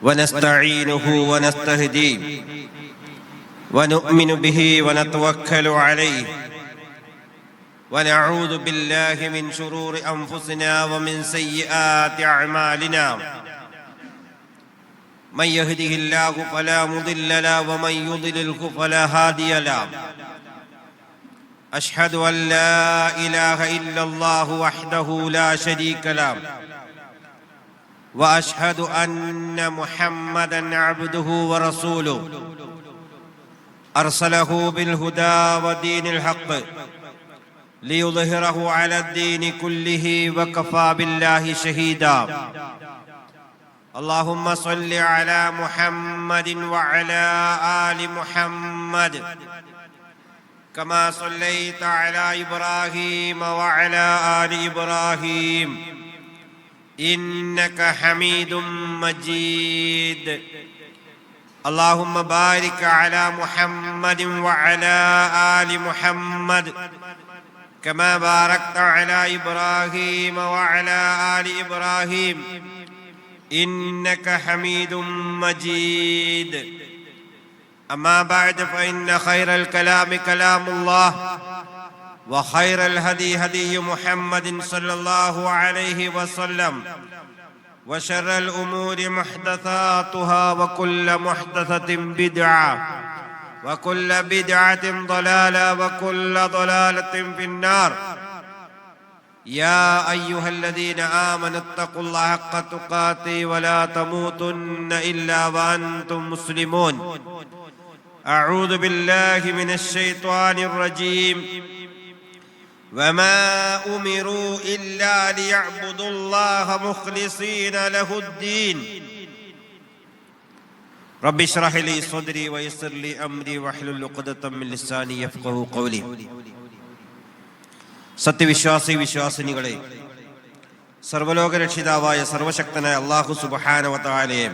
ونستعينه ونستهديه ونؤمن به ونتوكل عليه ونعوذ بالله من شرور أنفسنا ومن سيئات أعمالنا من يهده الله فلا مضل له ومن يضلله فلا هادي له أشهد أن لا إله إلا الله وحده لا شريك له وأشهد أن محمدًا عبده ورسوله أرسله بالهدى ودين الحق ليظهره على الدين كله وكفى بالله شهيدا اللهم صل على محمد وعلى آل محمد كما صليت على إبراهيم وعلى آل إبراهيم إنك حميد مجيد اللهم بارك على محمد وعلى آل محمد كما باركت على إبراهيم وعلى آل إبراهيم إنك حميد مجيد أما بعد فإن خير الكلام كلام الله وخير الهدي هدي محمد صلى الله عليه وسلم وشر الأمور محدثاتها وكل محدثة بدعة وكل بدعة ضلالة وكل ضلالة في النار يا أيها الذين آمنوا اتقوا الله حق تقاته ولا تموتن إلا وأنتم مسلمون أعوذ بالله من الشيطان الرجيم وما أمروا إلا ليعبدوا الله مخلصين له الدين رب اشرح لي صدري ويسر لي أمري واحلل عقدة من لساني يفقهوا قولي സത്യവിശ്വാസി വിശ്വാസിനികളെ, സർവ്വലോകരക്ഷിതാവായ സർവശക്തനായ അല്ലാഹു സുബ്ഹാനഹു വ തആലയെ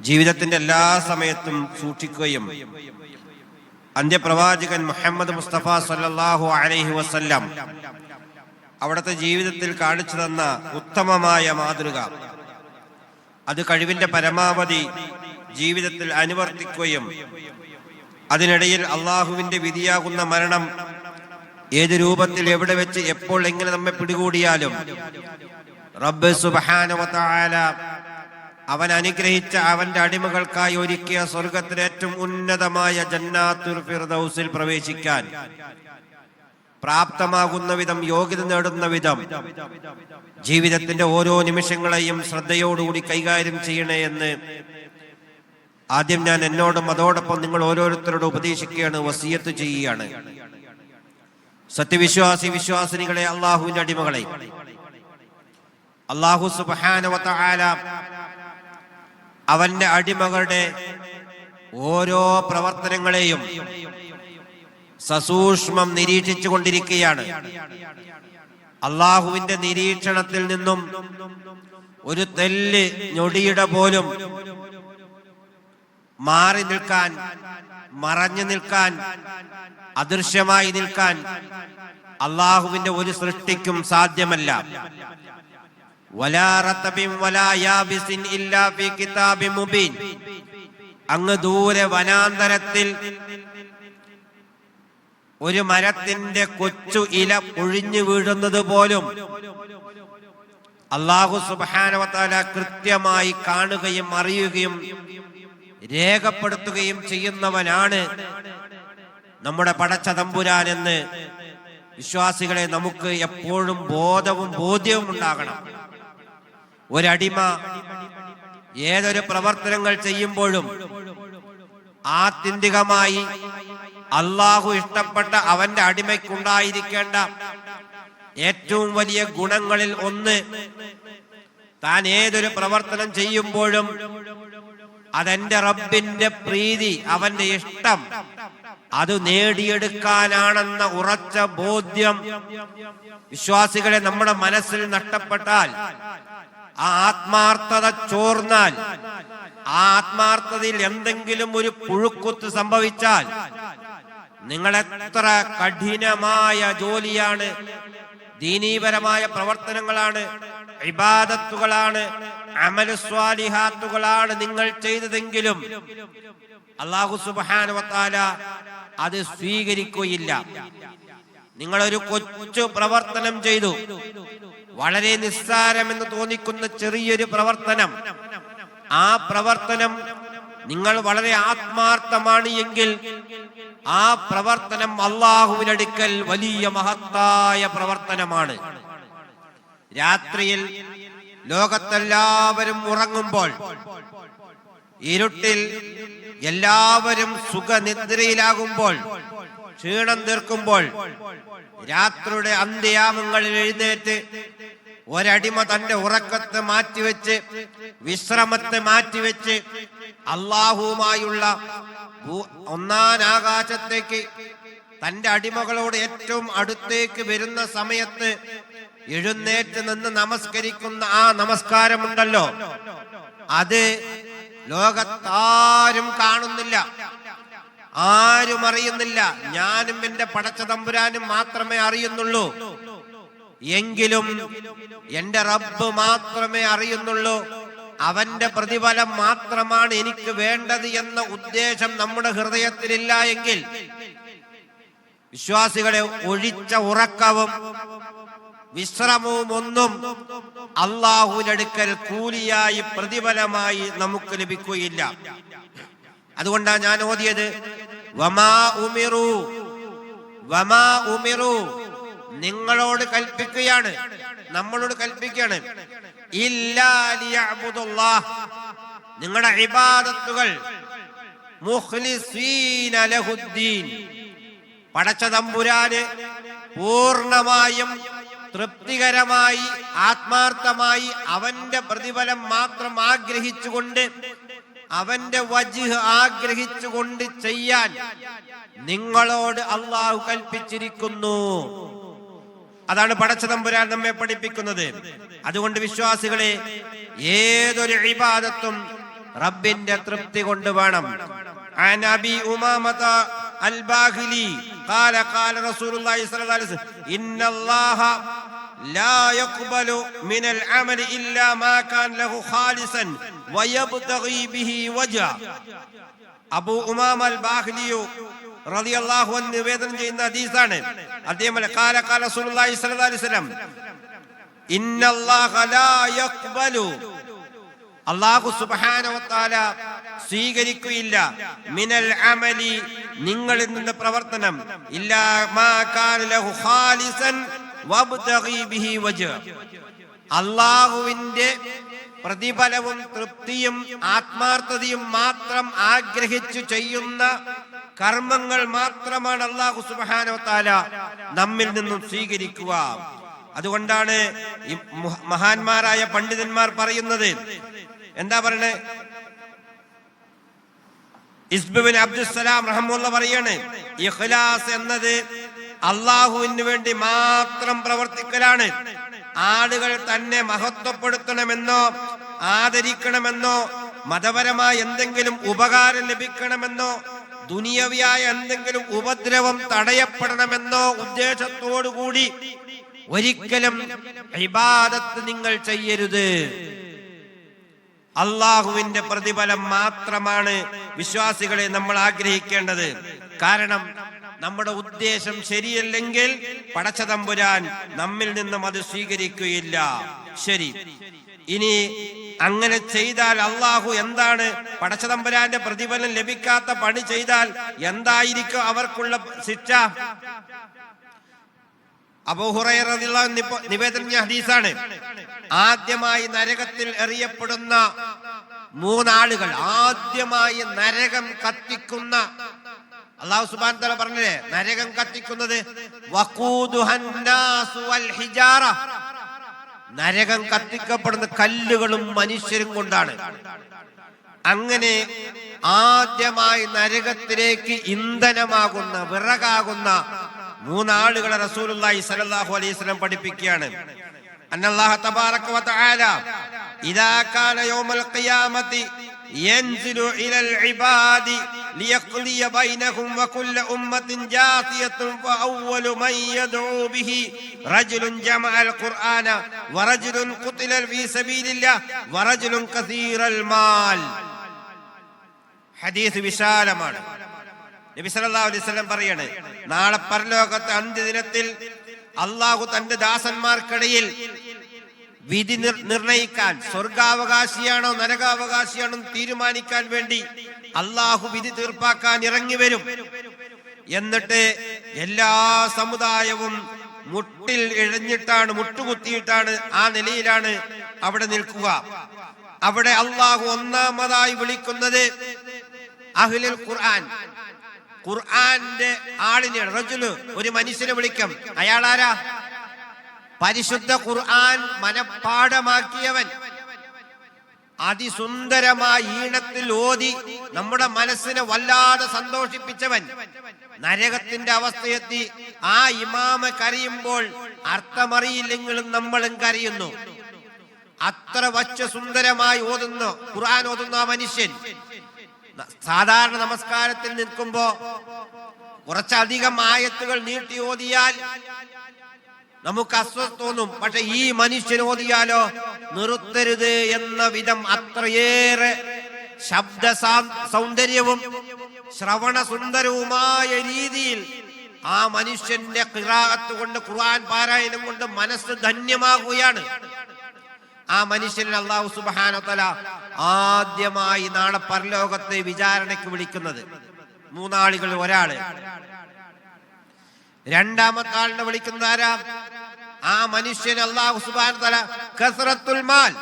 ജീവിതത്തിന്റെ എല്ലാ സമയത്തും സൂക്ഷിക്കുകയും അന്ത്യപ്രവാചകൻ മുഹമ്മദ് മുസ്തഫ സല്ലല്ലാഹു അലൈഹി വസല്ലം അവിടുത്തെ ജീവിതത്തിൽ കാണിച്ചു തന്ന ഉത്തമമായ മാതൃക അത് കഴിവിന്റെ പരമാവധി ജീവിതത്തിൽ അനുവർത്തിക്കുകയും അതിനിടയിൽ അള്ളാഹുവിന്റെ വിധിയാകുന്ന മരണം ഏത് രൂപത്തിൽ എവിടെ വെച്ച് എപ്പോൾ എങ്ങനെ നമ്മെ പിടികൂടിയാലും റബ്ബ് സുബ്ഹാനഹു വ തആല അവൻ അനുഗ്രഹിച്ച അവന്റെ അടിമകൾക്കായി ഒരുക്കിയ സ്വർഗത്തിലെ ഏറ്റവും ഉന്നതമായ ജന്നാത്തുൽ ഫിർദൗസിൽ പ്രവേശിക്കാൻ പ്രാപ്തമാകുന്ന വിധം, യോഗ്യത നേടുന്ന വിധം ജീവിതത്തിന്റെ ഓരോ നിമിഷങ്ങളെയും ശ്രദ്ധയോടുകൂടി കൈകാര്യം ചെയ്യണേ എന്ന് ആദ്യം ഞാൻ എന്നോടും അതോടൊപ്പം നിങ്ങൾ ഓരോരുത്തരോടും ഉപദേശിക്കുകയാണ്, വസിയത്ത് ചെയ്യുകയാണ്. സത്യവിശ്വാസി വിശ്വാസിനികളെ, അള്ളാഹുവിന്റെ അടിമകളെ, അല്ലാഹു സുബ്ഹാനഹു വ തആല അവന്റെ അടിമകളുടെ ഓരോ പ്രവർത്തനങ്ങളെയും സസൂക്ഷ്മം നിരീക്ഷിച്ചു കൊണ്ടിരിക്കുകയാണ്. അള്ളാഹുവിന്റെ നിരീക്ഷണത്തിൽ നിന്നും ഒരു തെല്ല് ഞൊടിയുടെ പോലും മാറി നിൽക്കാൻ, മറഞ്ഞു നിൽക്കാൻ, അദൃശ്യമായി നിൽക്കാൻ അള്ളാഹുവിന്റെ ഒരു സൃഷ്ടിക്കും സാധ്യമല്ല. വലാ റതബിൻ വലാ യാബിസിൻ ഇല്ലാ ഫീ കിതാബിൻ മുബീൻ. അങ്ങ് ദൂരെ വനാന്തരത്തിൽ ഒരു മരത്തിന്റെ കൊച്ചു ഇല പൊഴിഞ്ഞു വീഴുന്നത് പോലും അല്ലാഹു സുബ്ഹാനഹു വ തആല കൃത്യമായി കാണുകയും അറിയുകയും രേഖപ്പെടുത്തുകയും ചെയ്യുന്നവനാണ് നമ്മുടെ പടച്ച തമ്പുരാനെന്ന് വിശ്വാസികളെ നമുക്ക് എപ്പോഴും ബോധവും ബോധ്യവും ഉണ്ടാകണം. ഒരടിമ ഏതൊരു പ്രവർത്തനങ്ങൾ ചെയ്യുമ്പോഴും ആത്യന്തികമായി അള്ളാഹു ഇഷ്ടപ്പെട്ട അവന്റെ അടിമയ്ക്കുണ്ടായിരിക്കേണ്ട ഏറ്റവും വലിയ ഗുണങ്ങളിൽ ഒന്ന്, താൻ ഏതൊരു പ്രവർത്തനം ചെയ്യുമ്പോഴും അതെന്റെ റബ്ബിന്റെ പ്രീതി, അവന്റെ ഇഷ്ടം അത് നേടിയെടുക്കാനാണെന്ന ഉറച്ച ബോധ്യം വിശ്വാസികളെ നമ്മുടെ മനസ്സിൽ നഷ്ടപ്പെട്ടാൽ, ആ ആത്മാർത്ഥത ചോർന്നാൽ, ആ ആത്മാർത്ഥതയിൽ എന്തെങ്കിലും ഒരു പുഴുക്കുത്ത് സംഭവിച്ചാൽ നിങ്ങൾ എത്ര കഠിനമായ ജോലിയാണ്, ദീനീപരമായ പ്രവർത്തനങ്ങളാണ്, ഇബാദത്തുകളാണ്, അമൽ സ്വാലിഹാത്തുകളാണ് നിങ്ങൾ ചെയ്തതെങ്കിലും അല്ലാഹു സുബ്ഹാനഹു വ തആല അത് സ്വീകരിക്കുകയില്ല. നിങ്ങളൊരു കൊച്ചു പ്രവർത്തനം ചെയ്തു, വളരെ നിസ്സാരമെന്ന് തോന്നിക്കുന്ന ചെറിയൊരു പ്രവർത്തനം. ആ പ്രവർത്തനം നിങ്ങൾ വളരെ ആത്മാർത്ഥമാണ് എങ്കിൽ ആ പ്രവർത്തനം അല്ലാഹുവിനടുക്കൽ വലിയ മഹത്തായ പ്രവർത്തനമാണ്. രാത്രിയിൽ ലോകത്തെല്ലാവരും ഉറങ്ങുമ്പോൾ, ഇരുട്ടിൽ എല്ലാവരും സുഖനിദ്രയിലാകുമ്പോൾ, ക്ഷീണം തീർക്കുമ്പോൾ, രാത്രിയുടെ അന്ത്യയാമങ്ങളിൽ എഴുന്നേറ്റ് ഒരടിമ തന്റെ ഉറക്കത്തെ മാറ്റിവെച്ച്, വിശ്രമത്തെ മാറ്റിവെച്ച് അല്ലാഹുവുമായുള്ള ഒന്നാം ആകാശത്തേക്ക് തന്റെ അടിമകളോട് ഏറ്റവും അടുത്തേക്ക് വരുന്ന സമയത്ത് എഴുന്നേറ്റ് നിന്ന് നമസ്കരിക്കുന്ന ആ നമസ്കാരമുണ്ടല്ലോ, അത് ലോകത്താരും കാണുന്നില്ല, ആരും അറിയുന്നില്ല. ഞാനും എന്റെ പടച്ച തമ്പുരാനും മാത്രമേ അറിയുന്നുള്ളൂ. എങ്കിലും എന്റെ റബ്ബ് മാത്രമേ അറിയുന്നുള്ളൂ. അവന്റെ പ്രതിഫലം മാത്രമാണ് എനിക്ക് വേണ്ടത് എന്ന ഉദ്ദേശം നമ്മുടെ ഹൃദയത്തിലില്ല എങ്കിൽ വിശ്വാസികളെ ഒഴിച്ച ഉറക്കവും വിശ്രമവും ഒന്നും അല്ലാഹുവിനടുക്കൽ കൂലിയായി പ്രതിഫലമായി നമുക്ക് ലഭിക്കുകയില്ല. അതുകൊണ്ടാണ് ഞാൻ ഓതിയത് വമാ ഉമിറു, നിങ്ങളോട് കൽപ്പിക്കുകയാണ്, നമ്മളോട് കൽപ്പിക്കുകയാണ്, ഇല്ലാ ലിയഅ്ബുദുല്ലാഹ്, നിങ്ങളുടെ ഇബാദത്തുകൾ മുഖ്ലിസീന ലഹുദ്ദീൻ, പടച്ച തമ്പുരാന് പൂർണ്ണമായും തൃപ്തികരമായി ആത്മാർത്ഥമായി അവന്റെ പ്രതിഫലം മാത്രം ആഗ്രഹിച്ചുകൊണ്ട്, അവന്റെ വജ്ഹ് ആഗ്രഹിച്ചുകൊണ്ട് ചെയ്യാൻ നിങ്ങളോട് അല്ലാഹു കൽപ്പിച്ചിരിക്കുന്നു. അതാണ് പടച്ച തമ്പുരാൻ നമ്മെ പഠിപ്പിക്കുന്നത്. അതുകൊണ്ട് വിശ്വാസികളെ, ഏതൊരു ഇബാദത്തും റബ്ബിന്റെ തൃപ്തി കൊണ്ട് വേണം. عن أبي أمامة الباهلي قال قال رسول الله صلى الله عليه وسلم إن الله لا يقبل من العمل إلا ما كان له خالصا ويبتغي به وجهه. അബൂ ഉമാമ അൽ ബാഹ്ലി റളിയല്ലാഹു അൻഹു നിവേദനം ചെയ്യുന്ന ഹദീസാണ്. അദ്ദേഹം ഖാല ഖാല റസൂലുള്ളാഹി സ്വല്ലല്ലാഹു അലൈഹി വസല്ലം ഇന്നല്ലാഹ ലാ യഖ്ബലു, അല്ലാഹു സുബ്ഹാനഹു വ തആല സ്വീകരിക്കുകയില്ല മിനൽ അമലി, നിങ്ങളിൽ നിന്ന് പ്രവർത്തനം, ഇല്ലാ മാ കാന ലഹു ഖാലിസൻ വബ്തഗി ബിഹി വജ്ഹ, അല്ലാഹുവിന്റെ പ്രതിഫലവും തൃപ്തിയും ആത്മാർത്ഥതയും മാത്രം ആഗ്രഹിച്ചു ചെയ്യുന്ന കർമ്മങ്ങൾ മാത്രമാണ് അല്ലാഹു സുബ്ഹാനഹു വ തആല നമ്മിൽ നിന്നും സ്വീകരിക്കുക. അതുകൊണ്ടാണ് ഈ മഹാന്മാരായ പണ്ഡിതന്മാർ പറയുന്നത്, എന്താ പറയണേ, ഇസ്ബിൻ അബ്ദുസ്സലാം റഹ്മത്തുള്ളാഹി പറയാണ്, ഇഖ്ലാസ് എന്നത് അല്ലാഹുവിന് വേണ്ടി മാത്രം പ്രവർത്തിക്കലാണ്. ആളുകൾ തന്നെ മഹത്വപ്പെടുത്തണമെന്നോ ആദരിക്കണമെന്നോ മതപരമായ എന്തെങ്കിലും ഉപകാരം ലഭിക്കണമെന്നോ ദുനിയവിയായ എന്തെങ്കിലും ഉപദ്രവം തടയപ്പെടണമെന്നോ ഉദ്ദേശത്തോടുകൂടി ഒരിക്കലും ഇബാദത്ത് നിങ്ങൾ ചെയ്യരുത്. അല്ലാഹുവിന്റെ പ്രതിഫലം മാത്രമാണ് വിശ്വാസികളെ നമ്മൾ ആഗ്രഹിക്കേണ്ടത്. കാരണം നമ്മുടെ ഉദ്ദേശം ശരിയല്ലെങ്കിൽ പടച്ച തമ്പുരാൻ നമ്മിൽ നിന്നും അത് സ്വീകരിക്കുകയില്ല. ശരി, ഇനി അങ്ങനെ ചെയ്താൽ അല്ലാഹു എന്താണ്, പടച്ച തമ്പുരാന്റെ പ്രതിഫലം ലഭിക്കാത്ത പണി ചെയ്താൽ എന്തായിരിക്കും അവർക്കുള്ള ശിക്ഷ? അബൂ ഹുറൈറ റളിയല്ലാഹു അൻഹു നിവേദനം ചെയ്ത ഹദീസാണ്. ആദ്യമായി നരകത്തിൽ എറിയപ്പെടുന്ന മൂന്നാളുകൾ, ആദ്യമായി നരകം കത്തിക്കുന്ന, അല്ലാഹു സുബ്ഹാനഹു വ തആല പറഞ്ഞില്ലേ, നരകം കത്തിക്കുന്നത് വഖൂദുഹൻ നാസു വൽ ഹിജാറ, നരകം കത്തിക്കപ്പെടുന്ന കല്ലുകളും മനുഷ്യരും കൊണ്ടാണ്. അങ്ങനെ ആദ്യമായി നരകത്തിലേക്ക് ഇന്ധനമാകുന്ന, വിറകാകുന്ന മൂന്നാളുകളെ റസൂലുള്ളാഹി സ്വല്ലല്ലാഹു അലൈഹി വസല്ലം പഠിപ്പിക്കുകയാണ്. അന്നല്ലാഹു തബാറക വ തആല ഇദാ കാന യൗമൽ ഖിയാമത്തി യൻസിലു ഇലൽ ഇബാദി ليقضي بينهم وكل أمة جاثية فأول من يدعو به رجل جمع القرآن ورجل قتل في سبيل الله ورجل كثير المال. ഹദീസ് വിശാലമാണ്. നബി സല്ലല്ലാഹു അലൈഹി വസല്ലം പറയാണ്, നാളെ പരലോകത്തെ അന്ത്യദിനത്തിൽ അള്ളാഹു തന്റെ ദാസന്മാർക്കിടയിൽ വിധി നിർണയിക്കാൻ, സ്വർഗാവകാശിയാണോ നരകാവകാശിയാണോ തീരുമാനിക്കാൻ വേണ്ടി അള്ളാഹു വിധി തീർപ്പാക്കാൻ ഇറങ്ങി വരും. എന്നിട്ട് എല്ലാ സമുദായവും മുട്ടിൽ ഇഴഞ്ഞിട്ടാണ്, മുട്ടുകുത്തിയിട്ടാണ്, ആ നിലയിലാണ് അവിടെ നിൽക്കുക. അവിടെ അള്ളാഹു ഒന്നാമതായി വിളിക്കുന്നത് അഹ്ലുൽ ഖുർആൻ, ഖുർആന്റെ ആളിനെയാണ്. റജുല്, ഒരു മനുഷ്യനെ വിളിക്കും. അയാളാരാ? പരിശുദ്ധ ഖുർആൻ മനഃപ്പാഠമാക്കിയവൻ, അതിസുന്ദരമായ ഈണത്തിൽ ഓതി നമ്മുടെ മനസ്സിനെ വല്ലാതെ സന്തോഷിപ്പിച്ചവൻ. നരകത്തിന്റെ അവസ്ഥയെത്തി ആ ഇമാമ കരയുമ്പോൾ അർത്ഥമറിയില്ലെങ്കിലും നമ്മളും കരയുന്നു. അത്ര വച്ച സുന്ദരമായി ഓതുന്നു ഖുർആൻ ഓതുന്ന ആ മനുഷ്യൻ. സാധാരണ നമസ്കാരത്തിൽ നിൽക്കുമ്പോ കുറച്ചധികം ആയത്തുകൾ നീട്ടി ഓതിയാൽ നമുക്ക് അസ്വസ്ഥ തോന്നും. പക്ഷെ ഈ മനുഷ്യൻ ഓതിയാലോ നിർത്തരുത് എന്ന വിധം അത്രയേറെ ശബ്ദ സൗന്ദര്യവും ശ്രവണ സുന്ദരവുമായ രീതിയിൽ ആ മനുഷ്യന്റെ ഖിറാഅത്ത് കൊണ്ട്, ഖുർആൻ പാരായണം കൊണ്ട് മനസ്സ് ധന്യമാകുകയാണ്. ആ മനുഷ്യനെ അല്ലാഹു സുബ്ഹാനഹു വ തആല ആദ്യമായി നാളെ പരലോകത്തെ വിചാരണയ്ക്ക് വിളിക്കുന്നത് മൂന്നാളുകൾ. ഒരാള്, രണ്ടാമത്തെ ആളിനെ വിളിക്കുന്നത് ആരാ? ആ മനുഷ്യന് അല്ലാഹു സുബ്ഹാനഹു വ തആല കസ്റത്തുൽ മാൽ,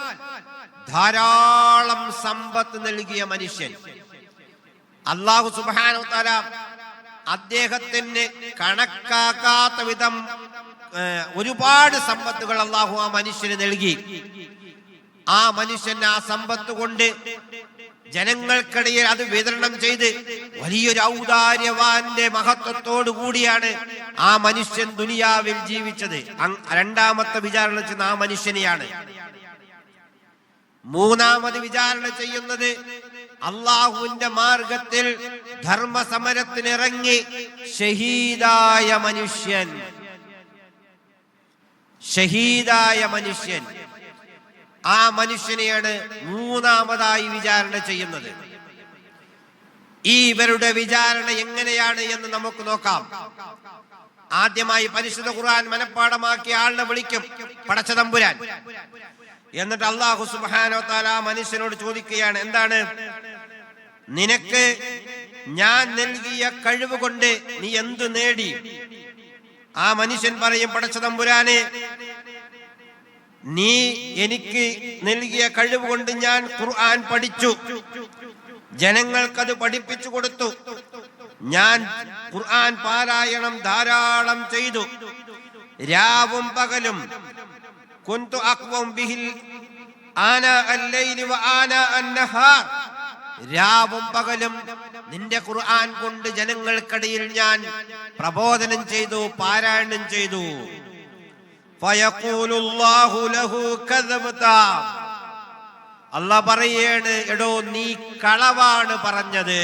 ധാരാളം സമ്പത്ത് നൽകിയ മനുഷ്യൻ. അല്ലാഹു സുബ്ഹാനഹു വ തആല അദ്ദേഹത്തിന് കണക്കാക്കാത്ത വിധം ഒരുപാട് സമ്പത്തുകൾ അല്ലാഹു ആ മനുഷ്യന് നൽകി. ആ മനുഷ്യൻ ആ സമ്പത്ത് കൊണ്ട് ജനങ്ങൾക്കിടയിൽ അത് വിതരണം ചെയ്ത് വലിയൊരു ഔദാര്യവാന്റെ മഹത്വത്തോടു കൂടിയാണ് ആ മനുഷ്യൻ ദുനിയാവിൽ ജീവിച്ചത്. രണ്ടാമത്തെ വിചാരണ ചെയ്യുന്ന ആ മനുഷ്യനെയാണ്. മൂന്നാമത് വിചാരണ ചെയ്യുന്നത് അള്ളാഹുവിന്റെ മാർഗത്തിൽ ധർമ്മസമരത്തിനിറങ്ങി ഷഹീദായ മനുഷ്യൻ. ഷഹീദായ മനുഷ്യൻ, ആ മനുഷ്യനെയാണ് മൂന്നാമതായി വിചാരണ ചെയ്യുന്നത്. ഇവരുടെ വിചാരണ എങ്ങനെയാണ് എന്ന് നമുക്ക് നോക്കാം. ആദ്യമായി പരിശുദ്ധ ഖുർആൻ മനഃപ്പാഠമാക്കിയ ആളിനെ വിളിക്കും പടച്ച തമ്പുരാൻ. എന്നിട്ട് അല്ലാഹു സുബ്ഹാനഹു വ തആല മനുഷ്യനോട് ചോദിക്കുകയാണ്, എന്താണ് നിനക്ക് ഞാൻ നൽകിയ കഴിവ് കൊണ്ട് നീ എന്തു നേടി? ആ മനുഷ്യൻ പറയും, പടച്ച തമ്പുരാനെ, നീ എനിക്ക് നൽകിയ കഴിവ് കൊണ്ട് ഞാൻ ഖുർആൻ പഠിച്ചു, ജനങ്ങൾക്കത് പഠിപ്പിച്ചു കൊടുത്തു, ഞാൻ ഖുർആൻ പാരായണം ധാരാളം ചെയ്തു, രാവും പകലും കുന്തു അഖ്വം ബിഹിൽ ആനാ അൽ-ലൈലി വ ആനാ അൻ-നഹാർ, രാവും പകലും നിന്റെ ഖുർആൻ കൊണ്ട് ജനങ്ങൾക്കിടയിൽ ഞാൻ പ്രബോധനം ചെയ്തു, പാരായണം ചെയ്തു. ഫയഖൂലുല്ലാഹു ലഹു കദബ്ത, അല്ലാഹ് പറയാണ്, എടോ നീ കളവാണ് പറഞ്ഞത്.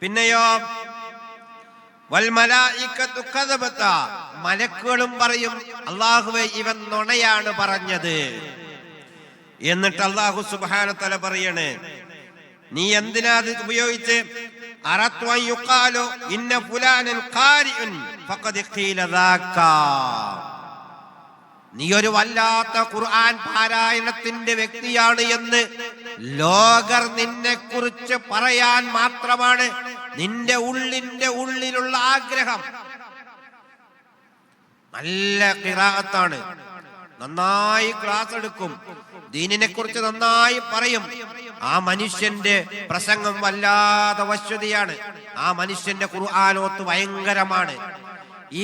പിന്നെയോ വൽ മലായികത്തു കദബ്ത, മലക്കുകളും പറയും, അല്ലാഹുവേ ഇവൻ നുണയാണ് പറഞ്ഞത്. എന്നിട്ട് അല്ലാഹു സുബ്ഹാനഹു വ തആല പറയാണ്, നീ എന്തിനാ അത് ഉപയോഗിച്ച്? അറത്തു അൻ യുഖാലു ഇന്ന ഫുലാനൻ ഖാരിഉൻ ഫഖദ് ഖീല ദാക, നീ ഒരു വല്ലാത്ത ഖുർആൻ പാരായണത്തിന്റെ വ്യക്തിയാണ് എന്ന് ലോകർ നിന്നെ കുറിച്ച് പറയാൻ മാത്രമാണ് നിന്റെ ഉള്ളിലുള്ള ആഗ്രഹം. നല്ല ഖിറാഅത്താണ്, നന്നായി ക്ലാസ് എടുക്കും, ദീനിനെ കുറിച്ച് നന്നായി പറയും. ആ മനുഷ്യന്റെ പ്രസംഗം വല്ലാതെ വശ്യതയാണ്. ആ മനുഷ്യന്റെ ഖുർആനോത്ത് ഭയങ്കരമാണ്.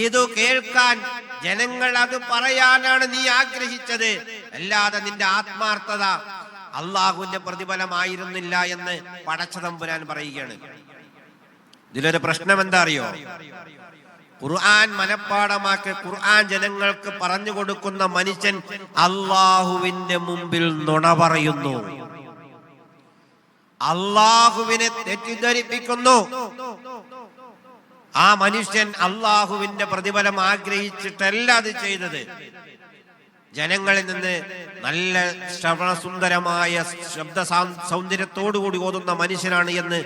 ഇത് കേൾക്കാൻ ജനങ്ങൾ അത് പറയാനാണ് നീ ആഗ്രഹിച്ചത്, അല്ലാതെ നിന്റെ ആത്മാർത്ഥത അള്ളാഹുവിന്റെ പ്രതിഫലമായിരുന്നില്ല എന്ന് പടച്ച തമ്പുരാൻ പറയുകയാണ്. ഇതിലൊരു പ്രശ്നം എന്താ അറിയോ? ഖുർആൻ മനഃപ്പാഠമാക്കി ഖുർആൻ ജനങ്ങൾക്ക് പറഞ്ഞു കൊടുക്കുന്ന മനുഷ്യൻ അള്ളാഹുവിന്റെ മുമ്പിൽ നുണ പറയുന്നു. അള്ളാഹുവിനെ തെറ്റിദ്ധരിപ്പിക്കുന്നു. ആ മനുഷ്യൻ അള്ളാഹുവിന്റെ പ്രതിഫലം ആഗ്രഹിച്ചിട്ടല്ല അത് ചെയ്തത്. ജനങ്ങളിൽ നിന്ന് നല്ല ശ്രവണസുന്ദരമായ ശബ്ദ സൗന്ദര്യത്തോടുകൂടി ഓതുന്ന മനുഷ്യനാണ് എന്ന്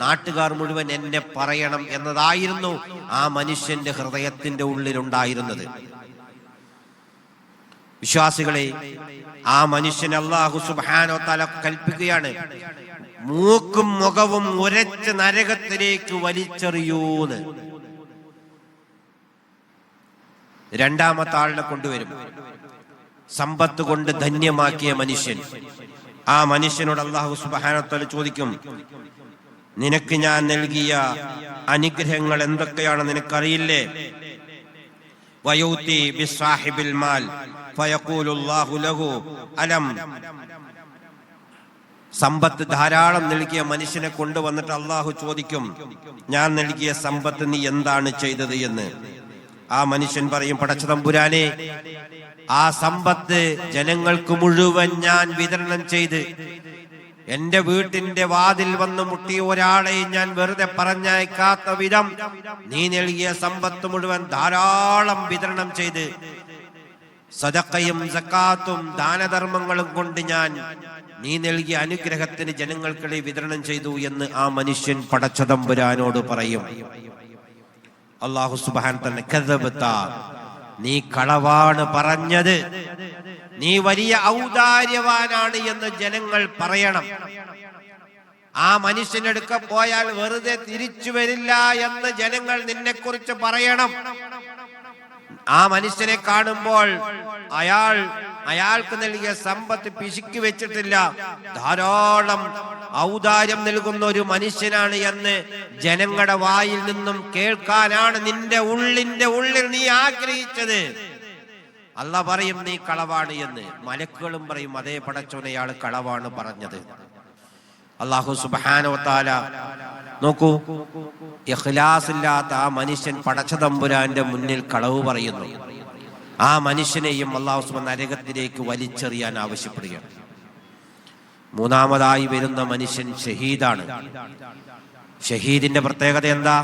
നാട്ടുകാർ മുഴുവൻ എന്നെ പറയണം എന്നതായിരുന്നു ആ മനുഷ്യന്റെ ഹൃദയത്തിന്റെ ഉള്ളിലുണ്ടായിരുന്നത്. വിശ്വാസികളെ, ആ മനുഷ്യൻ അല്ലാഹു സുബ്ഹാനഹു വ തആല കൽപ്പിക്കുകയാണ്, മൂക്കും മുഖവും ഉരച്ച് നരകത്തിലേക്ക് വലിച്ചെറിയൂന്ന്. രണ്ടാമത്തെ ആളിനെ കൊണ്ടുവരും, സമ്പത്ത് കൊണ്ട് ധന്യമാക്കിയ മനുഷ്യൻ. ആ മനുഷ്യനോട് അല്ലാഹു സുബ്ഹാനഹു വ തആല ചോദിക്കും, നിനക്ക് ഞാൻ നൽകിയ അനുഗ്രഹങ്ങൾ എന്തൊക്കെയാണ് നിനക്കറിയില്ലേ? വയൂതി ബിസ്സാഹിബിൽ മാൽ ഫയഖൂലു അല്ലാഹു ലഹു അലം. സമ്പത്ത് ധാരാളം നൽകിയ മനുഷ്യനെ കൊണ്ടുവന്നിട്ട് അള്ളാഹു ചോദിക്കും, ഞാൻ നൽകിയ സമ്പത്ത് നീ എന്താണ് ചെയ്തത് എന്ന്. ആ മനുഷ്യൻ പറയും, പടച്ച തമ്പുരാനെ, ആ സമ്പത്ത് ജനങ്ങൾക്ക് മുഴുവൻ ഞാൻ വിതരണം ചെയ്ത്, എന്റെ വീട്ടിന്റെ വാതിൽ വന്ന് മുട്ടിയ ഒരാളെയും ഞാൻ വെറുതെ പറഞ്ഞയക്കാത്ത വിധം നീ നൽകിയ സമ്പത്ത് മുഴുവൻ ധാരാളം വിതരണം ചെയ്ത്, സദഖയും സക്കാത്തും ദാനധർമ്മങ്ങളും കൊണ്ട് ഞാൻ നീ നൽകിയ അനുഗ്രഹത്തിന് ജനങ്ങൾക്കിടയിൽ വിതരണം ചെയ്തു എന്ന് ആ മനുഷ്യൻ പടച്ച തമ്പുരാനോട് പറയും. അല്ലാഹു സുബ്ഹാനഹു തന്നെ, കദബത, നീ കളവാണ് പറഞ്ഞത്, നീ വലിയ ഔദാര്യവാനാണ് എന്ന് ജനങ്ങൾ പറയണം. ആ മനുഷ്യനെടുക്ക പോയാൽ വെറുതെ തിരിച്ചു വരില്ല എന്ന് ജനങ്ങൾ നിന്നെക്കുറിച്ച് പറയണം. ആ മനുഷ്യനെ കാണുമ്പോൾ അയാൾക്ക് നൽകിയ സമ്പത്ത് പിശുക്കി വെച്ചിട്ടില്ല, ധാരാളം ഔദാര്യം നൽകുന്ന ഒരു മനുഷ്യനാണ് എന്ന് ജനങ്ങളുടെ വായിൽ നിന്നും കേൾക്കാനാണ് നിന്റെ ഉള്ളിൽ നീ ആഗ്രഹിച്ചത്. അല്ലാഹ് പറയും നീ കളവാണ് എന്ന്. മലക്കുകളും പറയും, അതേ പടച്ചോനെ, അയാൾ കളവാണ് പറഞ്ഞത്. അല്ലാഹു സുബ്ഹാനഹു വ തആല നോക്കൂ, ഇഖ്ലാസ് ഇല്ലാത്ത ആ മനുഷ്യൻ പടച്ച തമ്പുരാന്റെ മുന്നിൽ കളവ് പറയുന്നു. ആ മനുഷ്യനെയും അല്ലാഹു സുബ്ഹാനഹു നരകത്തിലേക്ക് വലിച്ചെറിയാൻ ആവശ്യപ്പെടുകയാണ്. മൂന്നാമതായി വരുന്ന മനുഷ്യൻ ഷഹീദാണ്. ഷഹീദിന്റെ പ്രത്യേകത എന്താ?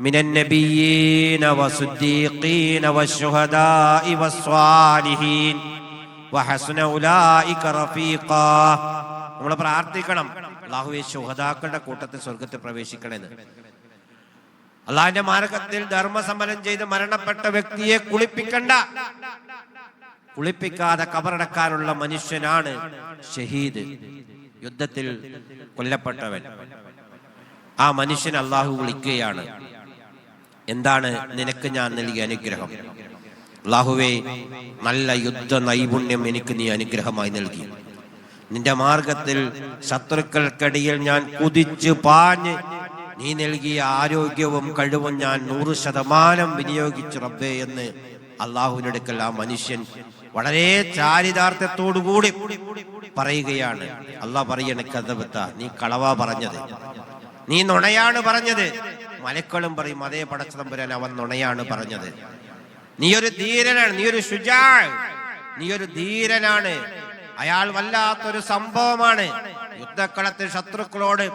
മിനൻ നബിയ്യീന വസ്സുദ്ദീഖീന വശുഹദാഇ വസ്സാലിഹീൻ വഹസ്ന ഉലൈക റഫീഖാ. നമ്മൾ പ്രാർത്ഥിക്കണം, അല്ലാഹുവേ ശുഹദാക്കളുടെ കൂട്ടത്തിൽ സ്വർഗ്ഗത്തിൽ പ്രവേശിക്കണമെന്ന്. അള്ളാഹിന്റെ മാർഗത്തിൽ ധർമ്മസമരം ചെയ്ത് മരണപ്പെട്ട വ്യക്തിയെ കുളിപ്പിക്കാതെ കബറടക്കാനുള്ള മനുഷ്യനാണ് ഷഹീദ്, യുദ്ധത്തിൽ കൊല്ലപ്പെട്ടവൻ. ആ മനുഷ്യൻ അള്ളാഹു വിളിക്കുകയാണ്, എന്താണ് നിനക്ക് ഞാൻ നൽകിയ അനുഗ്രഹം? അള്ളാഹുവേ, നല്ല യുദ്ധ നൈപുണ്യം എനിക്ക് നീ അനുഗ്രഹമായി നൽകി. നിന്റെ മാർഗത്തിൽ ശത്രുക്കൾക്കിടയിൽ ഞാൻ കുതിച്ചു പാഞ്ഞ് നീ നൽകിയ ആരോഗ്യവും കഴിവും ഞാൻ 100% വിനിയോഗിച്ചു റബ്ബേ എന്ന് അള്ളാഹുവിനടുക്കൽ ആ മനുഷ്യൻ വളരെ ചാരിതാർത്ഥ്യത്തോടുകൂടി പറയുകയാണ്. അള്ളാഹ് പറയണ, കദബത, നീ കളവാ പറഞ്ഞത്, നീ നുണയാണ് പറഞ്ഞത്. മലക്കളും പറയും, അതേ പടച്ച തമ്പുരാൻ, അവൻ നുണയാണ് പറഞ്ഞത്. നീ ഒരു ധീരനാണ്, നീ ഒരു ശുജാ, നീ ഒരു ധീരനാണ്. അയാൾ വല്ലാത്തൊരു സംഭവമാണ്. യുദ്ധക്കളത്തിൽ ശത്രുക്കളോട്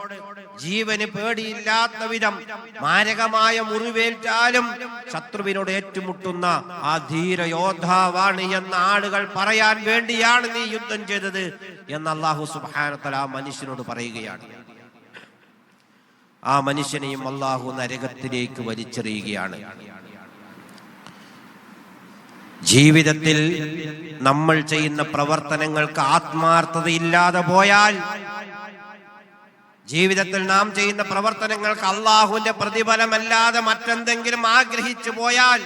ജീവന് പേടിയില്ലാത്ത വിധം മാരകമായ മുറിവേറ്റാലും ശത്രുവിനോട് ഏറ്റുമുട്ടുന്ന ആ ധീര യോദ്ധാവാണ് എന്ന ആളുകൾ പറയാൻ വേണ്ടിയാണ് നീ യുദ്ധം ചെയ്തത് എന്ന് അല്ലാഹു സുബ്ഹാനഹു വ തആല ആ മനുഷ്യനോട് പറയുകയാണ്. ആ മനുഷ്യനെയും അല്ലാഹു നരകത്തിലേക്ക് വലിച്ചെറിയുകയാണ്. ജീവിതത്തിൽ നമ്മൾ ചെയ്യുന്ന പ്രവർത്തനങ്ങൾക്ക് ആത്മാർത്ഥതയില്ലാതെ പോയാൽ, ജീവിതത്തിൽ നാം ചെയ്യുന്ന പ്രവർത്തനങ്ങൾക്ക് അള്ളാഹുവിന്റെ പ്രതിഫലമല്ലാതെ മറ്റെന്തെങ്കിലും ആഗ്രഹിച്ചു പോയാൽ,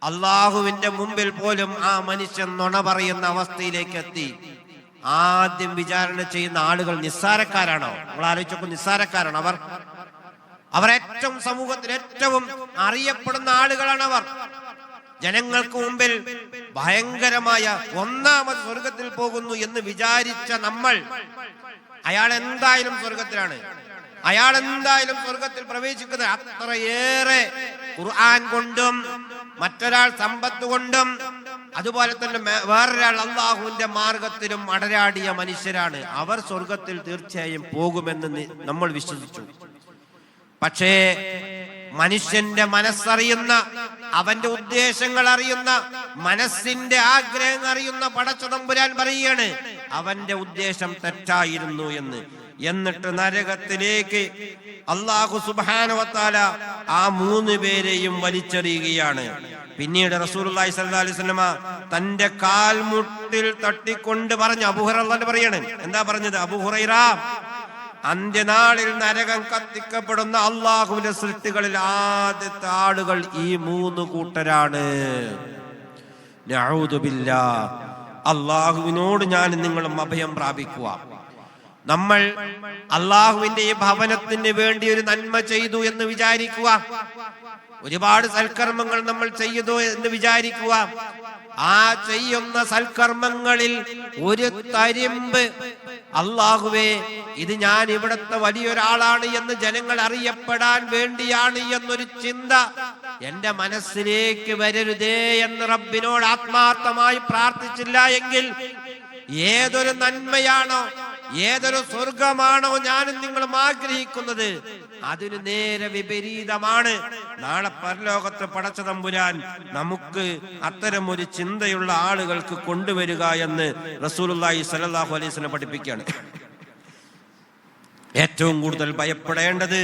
അള്ളാഹുവിന്റെ മുമ്പിൽ പോലും ആ മനുഷ്യൻ നുണ പറയുന്ന അവസ്ഥയിലേക്ക് എത്തി. ആദ്യം വിചാരണ ചെയ്യുന്ന ആളുകൾ നിസ്സാരക്കാരാണോ? നമ്മൾ ആലോചിച്ചപ്പോൾ നിസ്സാരക്കാരാണ് അവർ ഏറ്റവും സമൂഹത്തിൽ ഏറ്റവും അറിയപ്പെടുന്ന ആളുകളാണ് അവർ. ജനങ്ങൾക്ക് മുമ്പിൽ ഭയങ്കരമായ ഒന്നാമത് സ്വർഗത്തിൽ പോകുന്നു എന്ന് വിചാരിച്ച നമ്മൾ, അയാൾ എന്തായാലും സ്വർഗത്തിലാണ്, അയാൾ എന്തായാലും സ്വർഗത്തിൽ പ്രവേശിക്കുന്നത് അത്രയേറെ ഖുർആൻ കൊണ്ടും മറ്റൊരാൾ സമ്പത്ത് കൊണ്ടും അതുപോലെ തന്നെ വേറൊരാൾ അള്ളാഹുവിന്റെ മാർഗത്തിലും അടരാടിയ മനുഷ്യരാണ്. അവർ സ്വർഗത്തിൽ തീർച്ചയായും പോകുമെന്ന് നമ്മൾ വിശ്വസിച്ചു. പക്ഷേ മനുഷ്യന്റെ മനസ്സറിയുന്ന, അവന്റെ ഉദ്ദേശങ്ങൾ അറിയുന്ന, മനസ്സിന്റെ ആഗ്രഹം അറിയുന്ന പടച്ച തമ്പുരാൻ പറയുകയാണ് അവന്റെ ഉദ്ദേശം തെറ്റായിരുന്നു എന്ന്. എന്നിട്ട് നരകത്തിലേക്ക് അല്ലാഹു സുബ്ഹാനഹു വ തആല ആ 3 പേരെയും വലിച്ചെറിയുകയാണ്. പിന്നീട് റസൂലുള്ളാഹി സ്വല്ലല്ലാഹു അലൈഹി വസല്ലമ തന്റെ കാൽമുട്ടിൽ തട്ടിക്കൊണ്ട് പറഞ്ഞു, അബൂ ഹുറൈറ പറയാണ്, എന്താ പറഞ്ഞത്? അബൂ ഹുറൈറ, അന്ത്യനാളിൽ നരകം കത്തിക്കപ്പെടുന്ന അള്ളാഹുവിന്റെ സൃഷ്ടികളിൽ ആദ്യത്തെ ആളുകൾ ഈ 3 കൂട്ടരാണ്. നഊദു ബില്ലാഹ്. അള്ളാഹുവിനോട് ഞാൻ നിങ്ങളും അഭയം പ്രാപിക്കുക. നമ്മൾ അള്ളാഹുവിന്റെ ഈ ഭവനത്തിന് വേണ്ടി ഒരു നന്മ ചെയ്തു എന്ന് വിചാരിക്കുക, ഒരുപാട് സൽക്കർമ്മങ്ങൾ നമ്മൾ ചെയ്തു എന്ന് വിചാരിക്കുക. ആ ചെയ്യുന്ന സൽക്കർമ്മങ്ങളിൽ ഒരു തരിമ്പ് അള്ളാഹുവേ, ഇത് ഞാൻ ഇവിടുത്തെ വലിയൊരാളാണ് എന്ന് ജനങ്ങൾ അറിയപ്പെടാൻ വേണ്ടിയാണ് എന്നൊരു ചിന്ത എന്റെ മനസ്സിലേക്ക് വരരുതേ എന്ന് റബ്ബിനോട് ആത്മാർത്ഥമായി പ്രാർത്ഥിച്ചില്ല എങ്കിൽ ഏതൊരു നന്മയാണോ, ഏതൊരു സ്വർഗമാണോ ഞാനും നിങ്ങളും ആഗ്രഹിക്കുന്നത്, അതിന് നേരെ വിപരീതമാണ് നാളെ പരലോകത്ത് പടച്ച തമ്പുരാൻ നമുക്ക് അത്തരം ഒരു ചിന്തയുള്ള ആളുകൾക്ക് കൊണ്ടുവരിക എന്ന് റസൂലുള്ളാഹി സ്വല്ലല്ലാഹു അലൈഹി വസല്ലം പഠിപ്പിക്കുകയാണ്. ഏറ്റവും കൂടുതൽ ഭയപ്പെടേണ്ടത്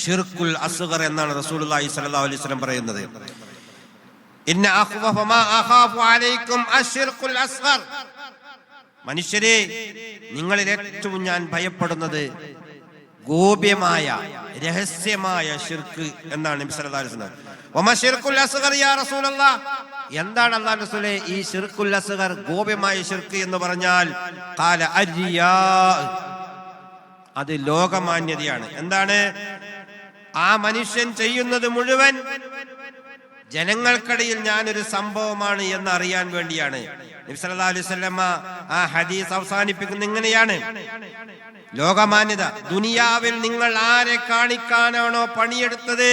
ശിർക്കുൽ അസ്ഗർ എന്നാണ് റസൂലുള്ളാഹി സ്വല്ലല്ലാഹു അലൈഹി വസല്ലം പറയുന്നത്. ഇന്ന അഖ്വഫ മാ അഖാഫു അലൈക്കും അശ്ശിർക്കുൽ അസ്ഗർ. മനുഷ്യരെ, നിങ്ങളിൽ ഏറ്റവും ഞാൻ ഭയപ്പെടുന്നത് ഗോപ്യമായ രഹസ്യമായ ശിർക്ക് എന്നാണ് നബി സല്ലല്ലാഹു അലൈഹി വസല്ലം. വമാ ശിർക്കുൽ അസ്ഗർ യാ റസൂലല്ലാഹ്, എന്താണ് അല്ലാഹുവിന്റെ റസൂലേ ഈ ശിർക്കുൽ അസ്ഗർ, ഗോപ്യമായ ശിർക്ക് എന്ന് പറഞ്ഞാൽ? ഖാല അരിയാ, അത് ലോകമാന്യതയാണ്. എന്താണ്? ആ മനുഷ്യൻ ചെയ്യുന്നത് മുഴുവൻ ജനങ്ങൾക്കിടയിൽ ഞാനൊരു സംഭവമാണ് എന്ന് അറിയാൻ വേണ്ടിയാണ്. നബി സല്ലല്ലാഹു അലൈഹി വസല്ലം ആ ഹദീസ് അവസാനിപ്പിക്കുന്നത് ഇങ്ങനെയാണ്: ലോകമാന്യത, ദുനിയാവിൽ നിങ്ങൾ ആരെ കാണിക്കാനാണോ പണിയെടുത്തത്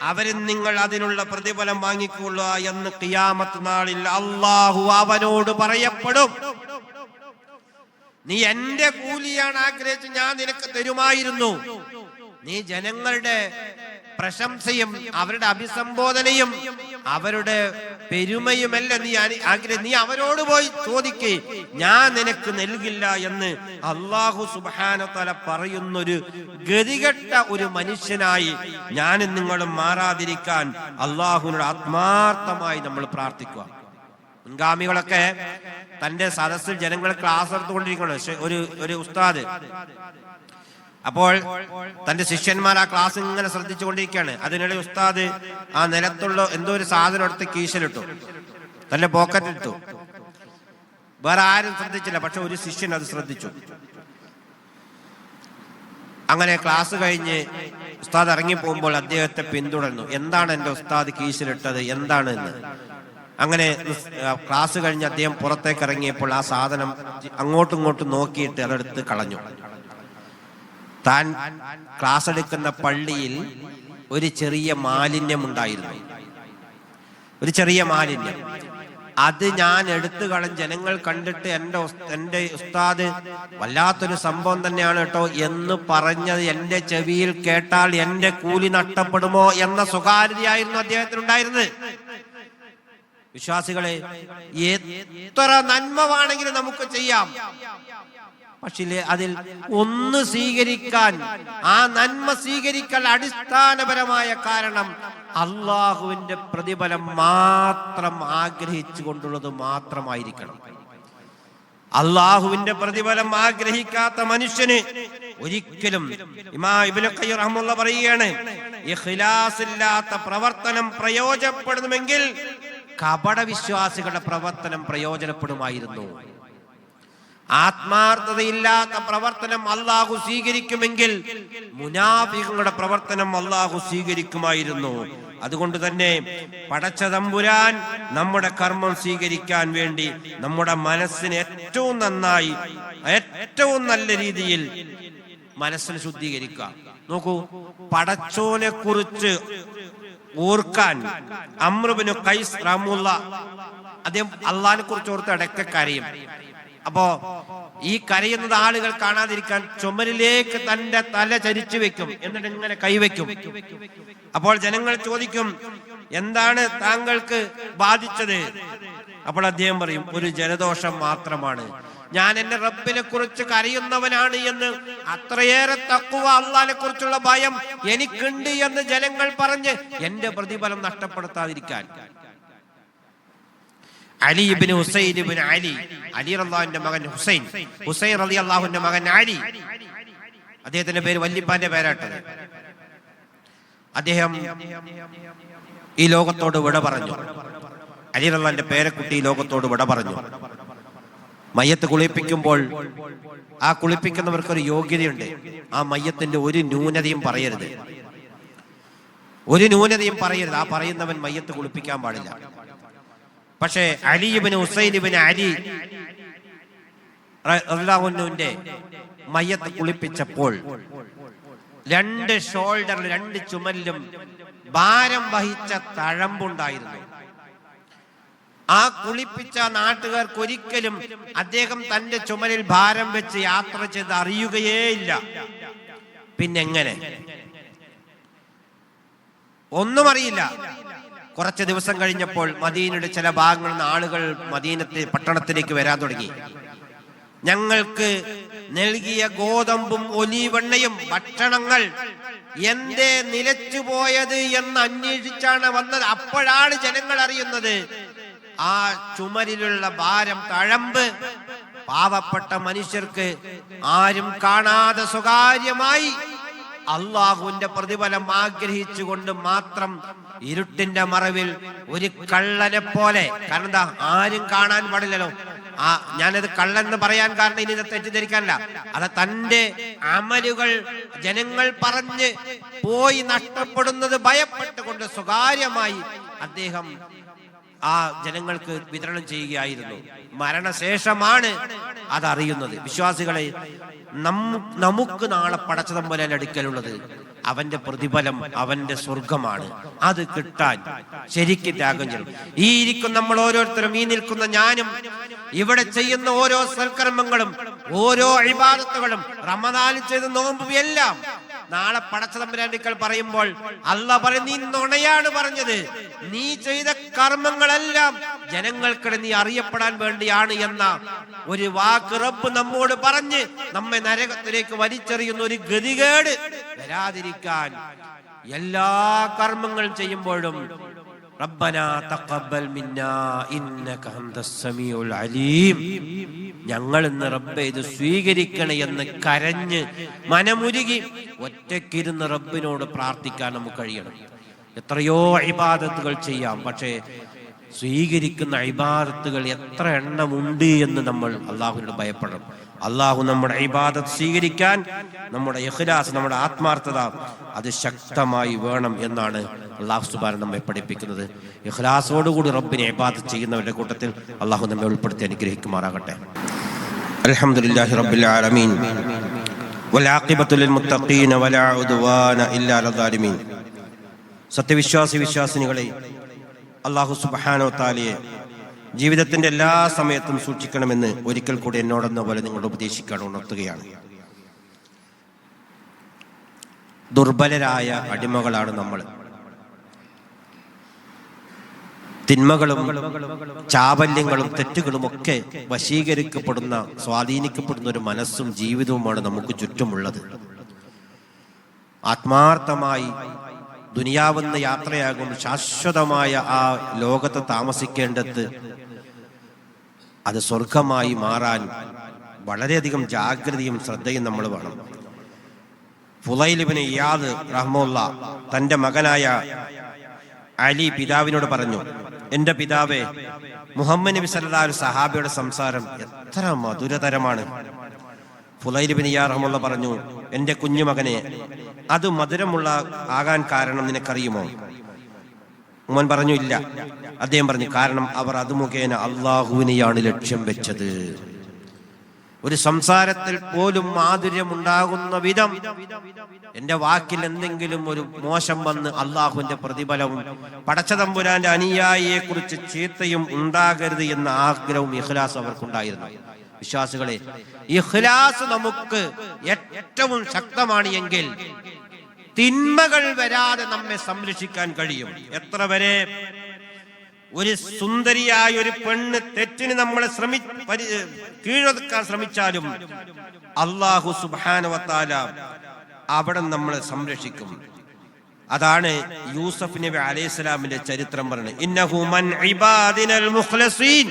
അവരിൽ നിങ്ങൾ അതിനുള്ള പ്രതിഫലം വാങ്ങിക്കൊള്ളുക എന്ന് ഖിയാമത്ത് നാളിൽ അല്ലാഹു അവനോട് പറയപ്പെടും. നീ എന്റെ കൂലിയാണ് ആഗ്രഹിച്ച് ഞാൻ നിനക്ക് തരുമായിരുന്നു. നീ ജനങ്ങളുടെ പ്രശംസയും അവരുടെ അഭിസംബോധനയും അവരുടെ പെരുമയുമല്ല നീ അവരോട് പോയി ചോദിക്കേ, ഞാൻ നിനക്ക് നൽകില്ല എന്ന് അല്ലാഹു സുബ്ഹാനഹു വ തആല പറയുന്നൊരു ഗതികെട്ട ഒരു മനുഷ്യനായി ഞാനും നിങ്ങളും മാറാതിരിക്കാൻ അല്ലാഹുവിനോട് ആത്മാർത്ഥമായി നമ്മൾ പ്രാർത്ഥിക്കുക. മുൻഗാമികളൊക്കെ തന്റെ സദസ്സിൽ ജനങ്ങൾ ക്ലാസ് എടുത്തുകൊണ്ടിരിക്കണം. ഒരു ഉസ്താദ് അപ്പോൾ തന്റെ ശിഷ്യന്മാർ ആ ക്ലാസ് ഇങ്ങനെ ശ്രദ്ധിച്ചുകൊണ്ടിരിക്കുകയാണ്. അതിനിടെ ഉസ്താദ് ആ നിലത്തുള്ള എന്തോ ഒരു സാധനം എടുത്ത് കീശലിട്ടു, തന്റെ പോക്കറ്റിലിട്ടു. വേറെ ആരും ശ്രദ്ധിച്ചില്ല, പക്ഷെ ഒരു ശിഷ്യൻ അത് ശ്രദ്ധിച്ചു. അങ്ങനെ ക്ലാസ് കഴിഞ്ഞ് ഉസ്താദ് ഇറങ്ങി പോകുമ്പോൾ അദ്ദേഹത്തെ പിന്തുടർന്നു. എന്താണ് എന്റെ ഉസ്താദ് കീശലിട്ടത്, എന്താണ് എന്ന്. അങ്ങനെ ക്ലാസ് കഴിഞ്ഞ് അദ്ദേഹം പുറത്തേക്ക് ഇറങ്ങിയപ്പോൾ ആ സാധനം അങ്ങോട്ടും ഇങ്ങോട്ടും നോക്കിയിട്ട് അതെടുത്ത് കളഞ്ഞു. താൻ ക്ലാസ് എടുക്കുന്ന പള്ളിയിൽ ഒരു ചെറിയ മാലിന്യം ഉണ്ടായിരുന്നു, ഒരു ചെറിയ മാലിന്യം. അത് ഞാൻ എടുത്തു കളഞ്ഞ് ജനങ്ങൾ കണ്ടിട്ട് എന്റെ ഉസ്താദ് വല്ലാത്തൊരു സംഭവം തന്നെയാണ് കേട്ടോ എന്ന് പറഞ്ഞത് എന്റെ ചെവിയിൽ കേട്ടാൽ എന്റെ കൂലി നഷ്ടപ്പെടുമോ എന്ന സ്വകാര്യതയായിരുന്നു അദ്ദേഹത്തിനുണ്ടായിരുന്നത്. വിശ്വാസികളെ, എത്ര നന്മ വേണമെങ്കിലും നമുക്ക് ചെയ്യാം, പക്ഷേ അതിൽ ഒന്ന് സ്വീകരിക്കാൻ, ആ നന്മ സ്വീകരിക്കാൻ അടിസ്ഥാനപരമായ കാരണം അള്ളാഹുവിന്റെ പ്രതിഫലം മാത്രം ആഗ്രഹിച്ചു കൊണ്ടുള്ളത് മാത്രമായിരിക്കണം. അള്ളാഹുവിന്റെ പ്രതിഫലം ആഗ്രഹിക്കാത്ത മനുഷ്യന് ഒരിക്കലും, ഇമാം ഇബ്നു ഖയ്യിം റഹ്മത്തുള്ളാഹി പറയുകയാണ്, ഇഖ്ലാസില്ലാത്ത പ്രവർത്തനം പ്രയോജനപ്പെടുമെങ്കിൽ കപട വിശ്വാസികളുടെ പ്രവർത്തനം പ്രയോജനപ്പെടുമായിരുന്നു. ആത്മാർത്ഥതയില്ലാത്ത പ്രവർത്തനം അള്ളാഹു സ്വീകരിക്കുമെങ്കിൽ മുനാഫിഖുകളുടെ പ്രവർത്തനം അള്ളാഹു സ്വീകരിക്കുമായിരുന്നു. അതുകൊണ്ട് തന്നെ പടച്ച തമ്പുരാൻ നമ്മുടെ കർമ്മം സ്വീകരിക്കാൻ വേണ്ടി നമ്മുടെ മനസ്സിനെ ഏറ്റവും നന്നായി, ഏറ്റവും നല്ല രീതിയിൽ മനസ്സിനെ ശുദ്ധീകരിക്കുക. നോക്കൂ, പടച്ചോനെ കുറിച്ച് ഓർക്കാൻ അംർ ഇബ്നു ഖൈസ് റഹ്മത്തുള്ളാഹി അദ്ദേഹം അള്ളാഹിനെ കുറിച്ച് ഓർത്ത് ഇടയ്ക്ക് കരയും. അപ്പോ ഈ കരയുന്നത് ആളുകൾ കാണാതിരിക്കാൻ ചുമരിലേക്ക് തന്റെ തല ചരിച്ചു വെക്കും, എന്നിട്ട് ഇങ്ങനെ കൈവയ്ക്കും. അപ്പോൾ ജനങ്ങൾ ചോദിക്കും, എന്താണ് താങ്കൾക്ക് ബാധിച്ചത്? അപ്പോൾ അദ്ദേഹം പറയും, ഒരു ജലദോഷം മാത്രമാണ്, ഞാൻ എന്റെ റബ്ബിനെ കുറിച്ച് കരയുന്നവനാണ് എന്ന്, അത്രയേറെ തഖ്വ അള്ളാഹിനെ കുറിച്ചുള്ള ഭയം എനിക്കുണ്ട് എന്ന് ജനങ്ങൾ പറഞ്ഞ് എന്റെ പ്രതിഫലം നഷ്ടപ്പെടുത്താതിരിക്കാൻ. അലി ഇബ്നു ഹുസൈൻ ഇബ്നു അലി, അലി റളിയല്ലാഹുവിന്റെ മകൻ ഹുസൈൻ, ഹുസൈൻ റളിയല്ലാഹുവിന്റെ മകൻ അലി, അദ്ദേഹത്തിന്റെ പേര് വല്യപ്പാന്റെ പേരാട്ടത്. അദ്ദേഹം ഈ ലോകത്തോട് വിട പറഞ്ഞു. അലി റളിയല്ലാഹുവിന്റെ പേരക്കുട്ടി ഈ ലോകത്തോട് വിട പറഞ്ഞു. മയ്യത്ത് കുളിപ്പിക്കുമ്പോൾ ആ കുളിപ്പിക്കുന്നവർക്കൊരു യോഗ്യതയുണ്ട്. ആ മയ്യത്തിന്റെ ഒരു ന്യൂനതയും പറയരുത്, ഒരു ന്യൂനതയും പറയരുത്. ആ പറയുന്നവൻ മയ്യത്ത് കുളിപ്പിക്കാൻ പാടില്ല. പക്ഷേ അലി ഇബ്നു ഹുസൈൻ ഇബ്നു അലി റളിയല്ലാഹു അൻഹുവിന്റെ മയ്യത്ത് കുളിപ്പിച്ചപ്പോൾ രണ്ട് ഷോൾഡറിൽ, രണ്ട് ചുമലിലും ഭാരം വഹിച്ച തഴമ്പുണ്ടായിരുന്നു. ആ കുളിപ്പിച്ച നാട്ടുകാർക്ക് ഒരിക്കലും അദ്ദേഹം തന്റെ ചുമലിൽ ഭാരം വെച്ച് യാത്ര ചെയ്ത് അറിയുകയേ ഇല്ല. പിന്നെങ്ങനെ? ഒന്നും അറിയില്ല. കുറച്ച് ദിവസം കഴിഞ്ഞപ്പോൾ മദീനയുടെ ചില ഭാഗങ്ങളിൽ നിന്ന് ആളുകൾ പട്ടണത്തിലേക്ക് വരാൻ തുടങ്ങി. ഞങ്ങൾക്ക് നൽകിയ ഗോതമ്പും ഒലീവെണ്ണയും ഭക്ഷണങ്ങൾ എന്തേ നിലച്ചുപോയത് എന്ന് അന്വേഷിച്ചാണ് വന്നത്. അപ്പോഴാണ് ജനങ്ങൾ അറിയുന്നത് ആ ചുമരിലുള്ള ഭാരം, തഴമ്പ് പാവപ്പെട്ട മനുഷ്യർക്ക് ആരും കാണാതെ സ്വകാര്യമായി അള്ളാഹുവിന്റെ പ്രതിഫലം ആഗ്രഹിച്ചുകൊണ്ട് മാത്രം ഇരുട്ടിന്റെ മറവിൽ ഒരു കള്ളനെ പോലെ, കാരണം എന്താ, ആരും കാണാൻ പാടില്ലല്ലോ. ഞാനത് കള്ളെന്ന് പറയാൻ കാരണം ഇനി ഇത് തെറ്റിദ്ധരിക്കാനല്ല, അത് തന്റെ അമലുകൾ ജനങ്ങൾ പറഞ്ഞ് പോയി നഷ്ടപ്പെടുന്നത് ഭയപ്പെട്ടുകൊണ്ട് സ്വകാര്യമായി അദ്ദേഹം ആ ജനങ്ങൾക്ക് വിതരണം ചെയ്യുകയായിരുന്നു. മരണശേഷമാണ് അതറിയുന്നത്. വിശ്വാസികളെ, നമുക്ക് നാളെ പടച്ചതമ്പുരാൻ അടുക്കലുള്ളത് അവന്റെ പ്രതിഫലം, അവന്റെ സ്വർഗമാണ്. അത് കിട്ടാൻ ശരിക്കും ത്യാഗം ചെയ്യണം. ഈ ഇരിക്കുന്ന നമ്മൾ ഓരോരുത്തരും, ഈ നിൽക്കുന്ന ഞാനും, ഇവിടെ ചെയ്യുന്ന ഓരോ സൽക്കർമ്മങ്ങളും, ഓരോ ഇബാദത്തുകളും, റമദാനിൽ ചെയ്ത നോമ്പും എല്ലാം നാളെ പടച്ചതമ്പുരാന്റെ അടുക്കൽ പറയുമ്പോൾ അല്ലാഹ് പറയും, നീ നുണയാണ് പറഞ്ഞത്, നീ ചെയ്ത കർമ്മങ്ങളെല്ലാം ജനങ്ങൾക്കിടെ നീ അറിയപ്പെടാൻ വേണ്ടിയാണ് എന്ന ഒരു വാക്ക് റബ്ബ് നമ്മോട് പറഞ്ഞ് നമ്മെ നരകത്തിലേക്ക് വലിച്ചെറിയുന്ന ഒരു ഗതികേട് വരാതിരിക്കാൻ എല്ലാ കർമ്മങ്ങൾ ചെയ്യുമ്പോഴും റബ്ബനാ തഖബ്ബൽ മിന്നാ ഇന്നക അൻതസ് സമീഉൽ അലീം, ഞങ്ങൾ ഇന്ന് റബ്ബേ ഇത് സ്വീകരിക്കണേ എന്ന് കരഞ്ഞ് മനമുരുകി ഒറ്റയ്ക്കിരുന്ന് റബ്ബിനോട് പ്രാർത്ഥിക്കാൻ നമുക്ക് കഴിയണം. എത്രയോ ഇബാദത്തുകൾ ചെയ്യാം, പക്ഷേ സ്വീകരിക്കുന്ന ഇബാദത്തുകൾ എത്ര എണ്ണമുണ്ട് എന്ന് നമ്മൾ അള്ളാഹുവിനോട് ഭയപ്പെടണം. അള്ളാഹു നമ്മുടെ ഇബാദത്ത് സ്വീകരിക്കാൻ നമ്മുടെ ഇഖ്ലാസ്, നമ്മുടെ ആത്മാർത്ഥത അത് ശക്തമായി വേണം എന്നാണ് അള്ളാഹു സുബ്ഹാനഹു നമ്മെ പഠിപ്പിക്കുന്നത്. ഇഖ്ലാസോടുകൂടി റബ്ബിനെ ഇബാദത്ത് ചെയ്യുന്നവരുടെ കൂട്ടത്തിൽ അള്ളാഹു നമ്മെ ഉൾപ്പെടുത്തി അനുഗ്രഹിക്കുമാറാകട്ടെ. അൽഹംദുലില്ലാഹി റബ്ബിൽ ആലമീൻ വൽ ആഖിബത്തു ലിൽ മുത്തഖീന വലാ ഉദ്വാന ഇല്ലാ അലൽ സാലിമീൻ. വിശ്വാസിനികളെ, അള്ളാഹു സുബ്ഹാനഹു വ തആലയെ ജീവിതത്തിന്റെ എല്ലാ സമയത്തും സൂക്ഷിക്കണമെന്ന് ഒരിക്കൽ കൂടി എന്നോടെന്ന പോലെ നിങ്ങളോട് ഉപദേശിക്കാൻ ഉണർത്തുകയാണ്. ദുർബലരായ അടിമകളാണ് നമ്മൾ. തിന്മകളും ചാബല്യങ്ങളും തെറ്റുകളും ഒക്കെ വശീകരിക്കപ്പെടുന്ന, സ്വാധീനിക്കപ്പെടുന്ന ഒരു മനസ്സും ജീവിതവുമാണ് നമുക്ക് ചുറ്റുമുള്ളത്. ആത്മാർത്ഥമായി ദുനിയാവെന്ന യാത്രയാകും ശാശ്വതമായ ആ ലോകത്ത് താമസിക്കേണ്ടത് അത് സ്വർഗമായി മാറാൻ വളരെയധികം ജാഗ്രതയും ശ്രദ്ധയും നമ്മൾ വേണം. ഫുളൈൽ ഇബ്നു ഇയാദ് റഹ്മത്തുള്ളാഹി തന്റെ മകനായ അലി പിതാവിനോട് പറഞ്ഞു, എന്റെ പിതാവേ, മുഹമ്മദ് നബി സല്ലല്ലാഹു അലൈഹി സഹാബിയുടെ സംസാരം എത്ര മധുരതരമാണ്. ഫുളൈൽ ഇബ്നു ഇയാദ് റഹ്മത്തുള്ളാഹി പറഞ്ഞു, എന്റെ കുഞ്ഞുമകനെ, അത് മധുരമുള്ള ആകാൻ കാരണം നിനക്കറിയുമോ? ഉമ്മൻ പറഞ്ഞു, ഇല്ല. അദ്ദേഹം പറഞ്ഞു, കാരണം അവർ അത് മുഖേന അള്ളാഹുവിനെയാണ് ലക്ഷ്യം വെച്ചത്. ഒരു സംസാരത്തിൽ പോലും മാധുര്യമുണ്ടാകുന്ന വിധം എന്റെ വാക്കിൽ എന്തെങ്കിലും ഒരു മോശം വന്ന് അള്ളാഹുവിന്റെ പ്രതിഫലവും പടച്ചതമ്പുരാന്റെ അനുയായിയെ കുറിച്ച് ചീത്തയും ഉണ്ടാകരുത് എന്ന ആഗ്രഹവും ഇഖ്ലാസ് അവർക്കുണ്ടായിരുന്നു. വിശ്വാസികളെ, ഇഖ്ലാസ് നമുക്ക് ഏറ്റവും ശക്തമാണ് എങ്കിൽ തിന്മകൾ വരാതെ നമ്മെ സംരക്ഷിക്കാൻ കഴിയും. എത്ര വരെ ഒരു സുന്ദരിയായ ഒരു പെണ്ണ് തെറ്റിന് നമ്മളെ കീഴൊതുക്കാൻ ശ്രമിച്ചാലും അല്ലാഹു സുബ്ഹാനഹു വ തആല അവിടെ നമ്മളെ സംരക്ഷിക്കും. അതാണ് യൂസഫ് നബി അലൈഹിസ്സലാമിന്റെ ചരിത്രം പറയുന്നത്. ഇന്നഹു മൻ ഇബാദിനൽ മുഖ്ലസീൻ.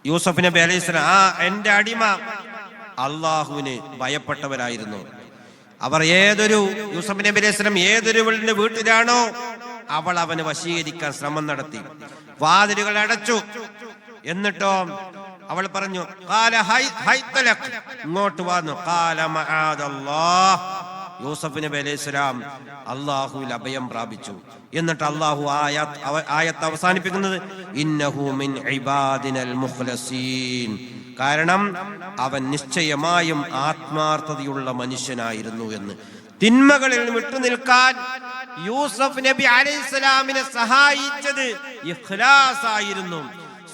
യൂസഫ് നബി അലൈഹിസ്സലാം എന്റെ അടിമ അള്ളാഹുവിന് ഭയപ്പെട്ടവരായിരുന്നു. അവർ യൂസഫ് നബി അലൈഹിസ്സലാം ഏതൊരുവളുടെ വീട്ടിലാണോ അവൾ അവന് വശീകരിക്കാൻ ശ്രമം നടത്തി. വാതിലുകൾ അടച്ചു. എന്നിട്ടോ അവൾ പറഞ്ഞു, ഇങ്ങോട്ട് വന്നു. യൂസഫ് നബി അലൈഹിസ്സലാം അല്ലാഹുവിൽ അഭയം പ്രാപിച്ചു. എന്നിട്ട് അല്ലാഹു ആയത്ത് അവസാനിപ്പിക്കുന്നത് ഇന്നഹു മിൻ ഇബാദിനൽ മുഖ്ലസീൻ. കാരണം അവൻ നിശ്ചയമായും ആത്മാർത്ഥതയുള്ള മനുഷ്യനായിരുന്നു എന്ന്. തിന്മകളിൽ വിട്ടുനിൽക്കാൻ യൂസഫ് നബി അലൈഹിസ്സലാമിനെ സഹായിച്ചത് ഇഖ്ലാസ് ആയിരുന്നു.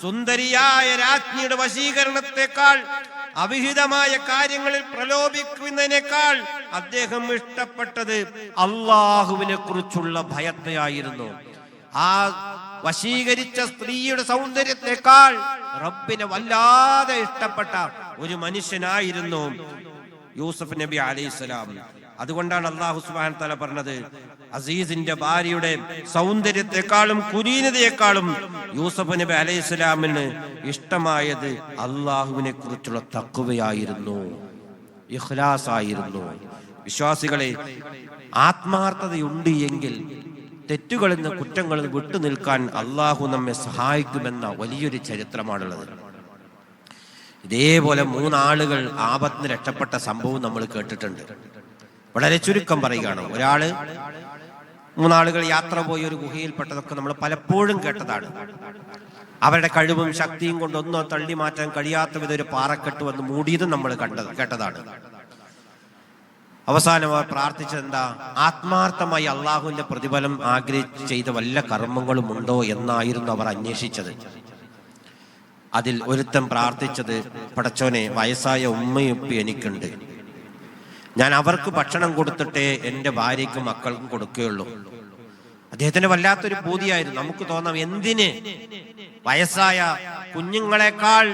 സുന്ദരിയായ രാജ്ഞിയുടെ വശീകരണത്തെക്കാൾ അവിഹിതമായ കാര്യങ്ങളിൽ പ്രലോഭിക്കുന്നതിനേക്കാൾ അദ്ദേഹം ഇഷ്ടപ്പെട്ടത് അള്ളാഹുവിനെ കുറിച്ചുള്ള ഭയത്തെയായിരുന്നു. ആ വശീകരിച്ച സ്ത്രീയുടെ സൗന്ദര്യത്തെക്കാൾ റബ്ബിനെ വല്ലാതെ ഇഷ്ടപ്പെട്ട ഒരു മനുഷ്യനായിരുന്നു യൂസഫ് നബി അലൈഹിസ്സലാം. അതുകൊണ്ടാണ് അല്ലാഹു സുബ്ഹാനഹു വ തആല പറഞ്ഞത്, അസീസിന്റെ ഭാര്യയുടെ സൗന്ദര്യത്തെക്കാളും കുലീനതയെക്കാളും യൂസഫ് നബി അലൈഹിസ്സലാമിന് ഇഷ്ടമായത് അള്ളാഹുവിനെ കുറിച്ചുള്ള തഖ്വയായിരുന്നു, ഇഖ്ലാസ് ആയിരുന്നു. വിശ്വാസികളെ, ആത്മാർത്ഥതയുണ്ട് എങ്കിൽ തെറ്റുകളിൽ നിന്ന് കുറ്റങ്ങളിൽ നിന്ന് വിട്ടുനിൽക്കാൻ അള്ളാഹു നമ്മെ സഹായിക്കുമെന്ന വലിയൊരു ചരിത്രമാണുള്ളത്. ഇതേപോലെ 3 ആളുകൾ ആപത്തിന് രക്ഷപ്പെട്ട സംഭവം നമ്മൾ കേട്ടിട്ടുണ്ട്. വളരെ ചുരുക്കം പറയുകയാണ്. 3 ആളുകൾ യാത്ര പോയി ഒരു ഗുഹയിൽപ്പെട്ടതൊക്കെ നമ്മൾ പലപ്പോഴും കേട്ടതാണ്. അവരുടെ കഴിവും ശക്തിയും കൊണ്ടൊന്നും തള്ളി മാറ്റാൻ കഴിയാത്ത വിധം ഒരു പാറക്കെട്ട് വന്ന് മൂടിയതും നമ്മൾ കേട്ടതാണ്. അവസാനം അവർ പ്രാർത്ഥിച്ചത് എന്താ? ആത്മാർത്ഥമായി അള്ളാഹുവിന്റെ പ്രതിഫലം ആഗ്രഹിച്ച് ചെയ്ത വല്ല കർമ്മങ്ങളും ഉണ്ടോ എന്നായിരുന്നു അവർ അന്വേഷിച്ചത്. അതിൽ ഒരുത്തൻ പ്രാർത്ഥിച്ചത്, പടച്ചോനെ, വയസ്സായ ഉമ്മയും ഉപ്പയും എനിക്കുണ്ട്, ഞാൻ അവർക്ക് ഭക്ഷണം കൊടുത്തിട്ടേ എൻ്റെ ഭാര്യയ്ക്കും മക്കൾക്കും കൊടുക്കുകയുള്ളൂ. അദ്ദേഹത്തിന് വല്ലാത്തൊരു ബോധ്യമായിരുന്നു. നമുക്ക് തോന്നാം, എന്തിന് വയസ്സായ കുഞ്ഞുങ്ങളെക്കാൾ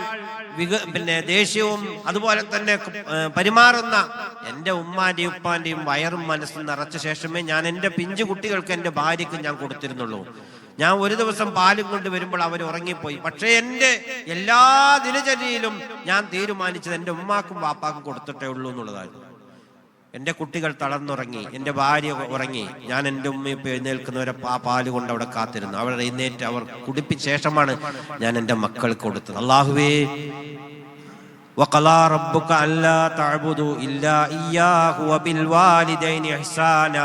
ദേഷ്യവും അതുപോലെ തന്നെ പെരുമാറുന്ന എൻ്റെ ഉമ്മാന്റെയും ഉപ്പാന്റെയും വയറും മനസ്സും നിറച്ച ശേഷമേ ഞാൻ എൻ്റെ പിഞ്ചു കുട്ടികൾക്ക് എൻ്റെ ഭാര്യയ്ക്ക് ഞാൻ കൊടുത്തിരുന്നുള്ളൂ. ഞാൻ ഒരു ദിവസം പാലും കൊണ്ട് വരുമ്പോൾ അവർ ഉറങ്ങിപ്പോയി. പക്ഷേ എൻ്റെ എല്ലാ ദിനചര്യയിലും ഞാൻ തീരുമാനിച്ചത് എൻ്റെ ഉമ്മാക്കും വാപ്പാക്കും കൊടുത്തിട്ടേ ഉള്ളൂ എന്നുള്ളതായിരുന്നു. എൻ്റെ കുട്ടികൾ തളർന്നുറങ്ങി, എൻ്റെ ഭാര്യ ഉറങ്ങി, ഞാൻ എൻ്റെ ഉമ്മയിപ്പോൾ എഴുന്നേൽക്കുന്നവരെ പാല് കൊണ്ട് അവിടെ കാത്തിരുന്നു. അവർ എഴുന്നേറ്റ് അവർ കുടിപ്പിച്ച ശേഷമാണ് ഞാൻ എൻ്റെ മക്കൾക്ക് കൊടുത്തത്. അല്ലാഹുവേ, വഖലാ റബ്ബുക അല്ലാ തഅബുദു ഇല്ലാ ഇയ്യാഹു വബിൽ വാലിദൈനി ഇഹ്സാന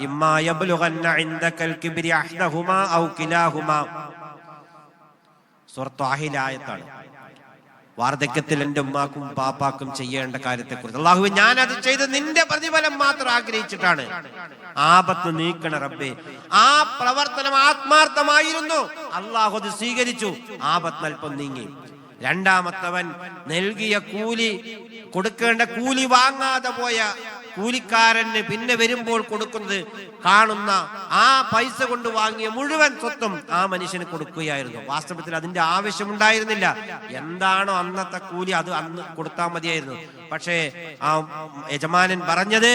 ഇമ്മാ യബ്ലുഗന്ന ഇൻദകൽ കിബ്രി അഹ്ദഹുമാ ഔ കിലാഹുമാ. സൂറത്ത് ആഹിൽ ആയത്താണ്. വാർദ്ധക്യത്തിൽ എൻ്റെ ഉമ്മാക്കും പാപ്പാക്കും ചെയ്യേണ്ട കാര്യത്തെക്കുറിച്ച്. അല്ലാഹുവേ, ഞാൻ അത് ചെയ്ത് നിന്റെ പ്രതിഫലം മാത്രം ആഗ്രഹിച്ചിട്ടാണ്. ആപത്ത് നീക്കണ റബ്ബേ. ആ പ്രവർത്തനം ആത്മാർത്ഥമായിരുന്നു. അല്ലാഹു അത് സ്വീകരിച്ചു. ആപത്ത് അല്പം നീങ്ങി. രണ്ടാമത്തവൻ നൽകിയ കൂലി, കൊടുക്കേണ്ട കൂലി വാങ്ങാതെ പോയ കൂലിക്കാരന് പിന്നെ വരുമ്പോൾ കൊടുക്കുന്നത് കാണുന്ന ആ പൈസ കൊണ്ട് വാങ്ങിയ മുഴുവൻ സ്വത്തും ആ മനുഷ്യന് കൊടുക്കുകയായിരുന്നു. വാസ്തവത്തിൽ അതിന്റെ ആവശ്യമുണ്ടായിരുന്നില്ല. എന്താണോ അന്നത്തെ കൂലി അത് അന്ന് കൊടുത്താൽ മതിയായിരുന്നു. പക്ഷേ ആ യജമാനൻ പറഞ്ഞത്,